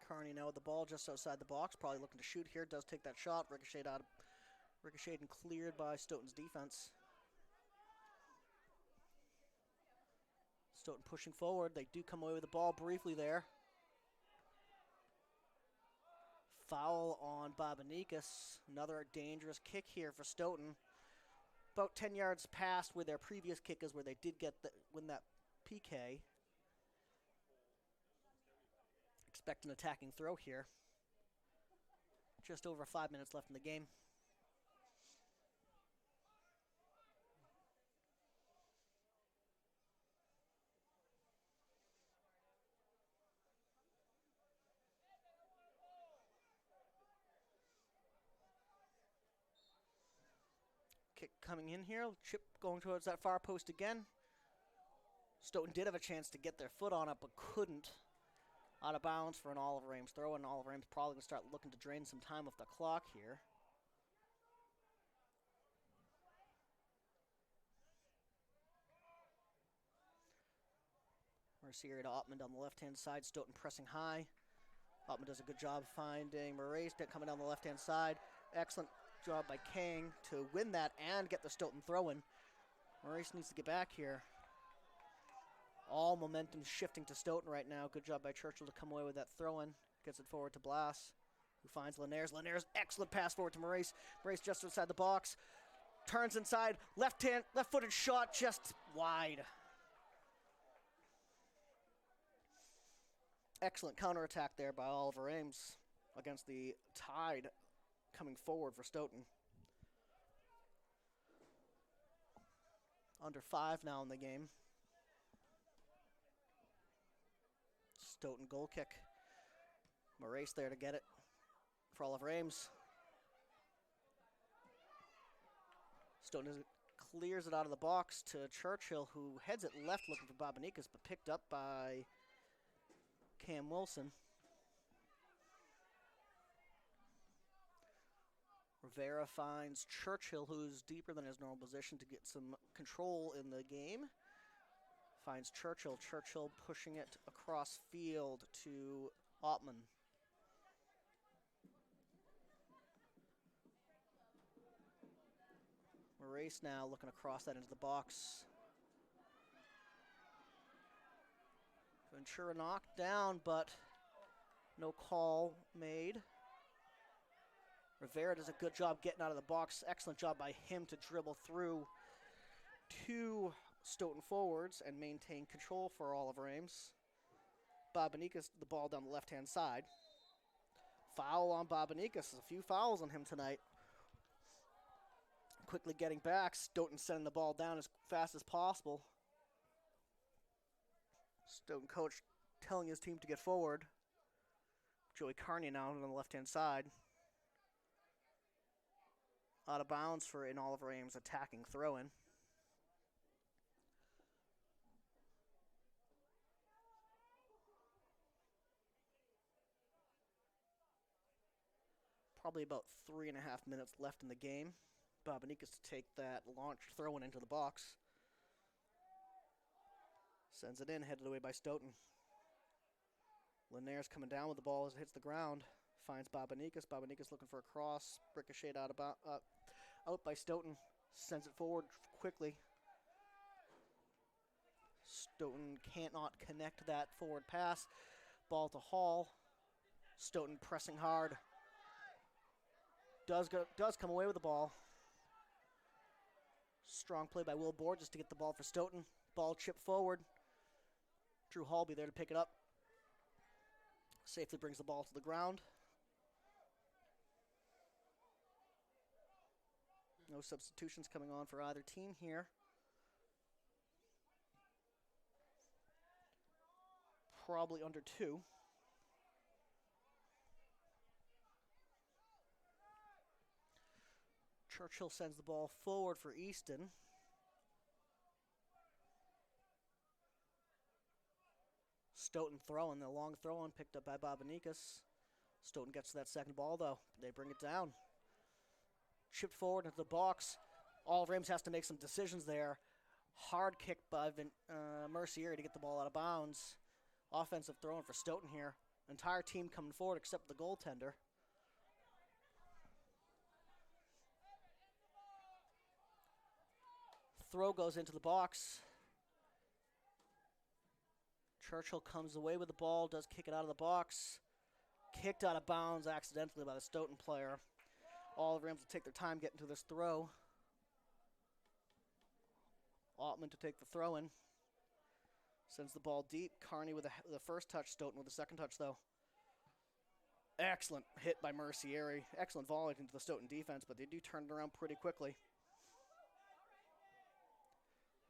Carney now with the ball just outside the box, probably looking to shoot here. Does take that shot, ricocheted and cleared by Stoughton's defense. Stoughton pushing forward. They do come away with the ball briefly there. Foul on Babanikas. Another dangerous kick here for Stoughton. About 10 yards past where their previous kick is, where they did win that PK. Expect an attacking throw here. Just over 5 minutes left in the game. Kick coming in here. Chip going towards that far post again. Stoughton did have a chance to get their foot on it, but couldn't. Out of bounds for an Oliver Ames throw, and Oliver Ames probably going to start looking to drain some time off the clock here. Mercier to Ottman down the left-hand side. Stoughton pressing high. Ottman does a good job finding Moraes coming down the left-hand side. Excellent job by Kang to win that and get the Stoughton throw-in. Moraes needs to get back here. All momentum shifting to Stoughton right now. Good job by Churchill to come away with that throw-in. Gets it forward to Blas, who finds Linares. Linares, excellent pass forward to Moraes. Moraes just outside the box. Turns inside. Left-footed shot just wide. Excellent counterattack there by Oliver Ames against the tide coming forward for Stoughton. Under 5 now in the game. Stoughton goal kick. Moraes there to get it for Oliver Ames. Stoughton clears it out of the box to Churchill, who heads it left looking for Babanikas, but picked up by Cam Wilson. Rivera finds Churchill, who's deeper than his normal position, to get some control in the game. Finds Churchill. Churchill pushing it across field to Ottman. Moraes now looking across that into the box. Ventura knocked down, but no call made. Rivera does a good job getting out of the box. Excellent job by him to dribble through two Stoughton forwards and maintain control for Oliver Ames. Babanikas, the ball down the left-hand side. Foul on Babanikas. A few fouls on him tonight. Quickly getting back. Stoughton sending the ball down as fast as possible. Stoughton coach telling his team to get forward. Joey Carney now on the left-hand side. Out of bounds for an Oliver Ames attacking throw-in. Probably about 3.5 minutes left in the game. Babanikas to take that launched throw-in into the box. Sends it in, headed away by Stoughton. Linares coming down with the ball as it hits the ground. Finds Babanikas. Babanikas looking for a cross. Ricocheted out by Stoughton. Sends it forward quickly. Stoughton cannot connect that forward pass. Ball to Hall. Stoughton pressing hard. Does come away with the ball. Strong play by Will Borges to get the ball for Stoughton. Ball chipped forward. Drew Hall be there to pick it up. Safely brings the ball to the ground. No substitutions coming on for either team here. Probably under 2. Churchill sends the ball forward for Easton. Stoughton throwing, the long throw-in picked up by Babanikas. Stoughton gets to that second ball, though. They bring it down. Chipped forward into the box. Oliver Ames has to make some decisions there. Hard kick by Mercier to get the ball out of bounds. Offensive throw-in for Stoughton here. Entire team coming forward except the goaltender. Throw goes into the box. Churchill comes away with the ball, does kick it out of the box. Kicked out of bounds accidentally by the Stoughton player. All the Rams will take their time getting to this throw. Altman to take the throw in. Sends the ball deep. Carney with the first touch, Stoughton with the second touch, though. Excellent hit by Mercieri. Excellent volley into the Stoughton defense, but they do turn it around pretty quickly.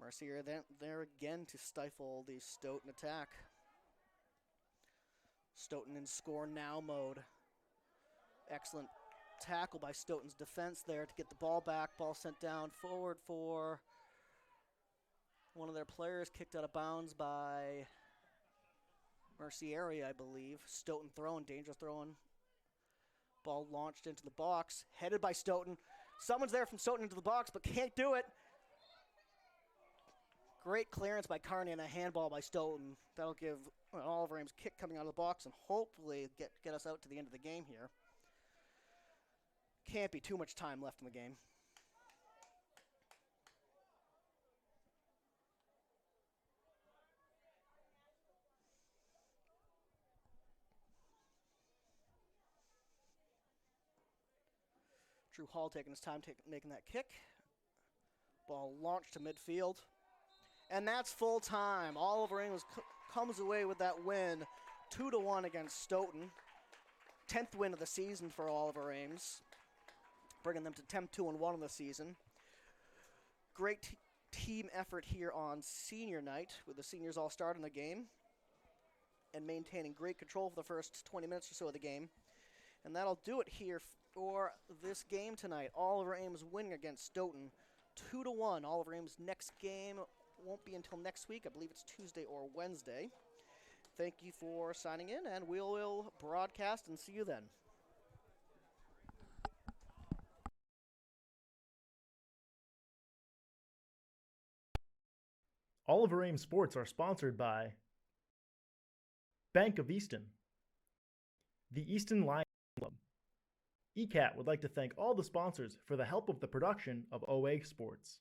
Mercier there again to stifle the Stoughton attack. Stoughton in score now mode. Excellent tackle by Stoughton's defense there to get the ball back. Ball sent down forward for one of their players, kicked out of bounds by Mercieri, I believe. Stoughton throwing, dangerous throwing. Ball launched into the box, headed by Stoughton. Someone's there from Stoughton into the box, but can't do it. Great clearance by Carney and a handball by Stoughton. That'll give Oliver Ames kick coming out of the box and hopefully get us out to the end of the game here. Can't be too much time left in the game. Drew Hall taking his time making that kick. Ball launched to midfield. And that's full time. Oliver Ames comes away with that win, 2-1 against Stoughton. 10th win of the season for Oliver Ames, bringing them to 10-2-1 in the season. Great team effort here on senior night, with the seniors all starting the game and maintaining great control for the first 20 minutes or so of the game. And that'll do it here for this game tonight. Oliver Ames winning against Stoughton, 2-1. Oliver Ames' next game won't be until next week. I believe it's Tuesday or Wednesday. Thank you for signing in, and we will broadcast and see you then. Oliver Ames Sports are sponsored by Bank of Easton, the Easton Lions Club. ECAT would like to thank all the sponsors for the help of the production of OA Sports.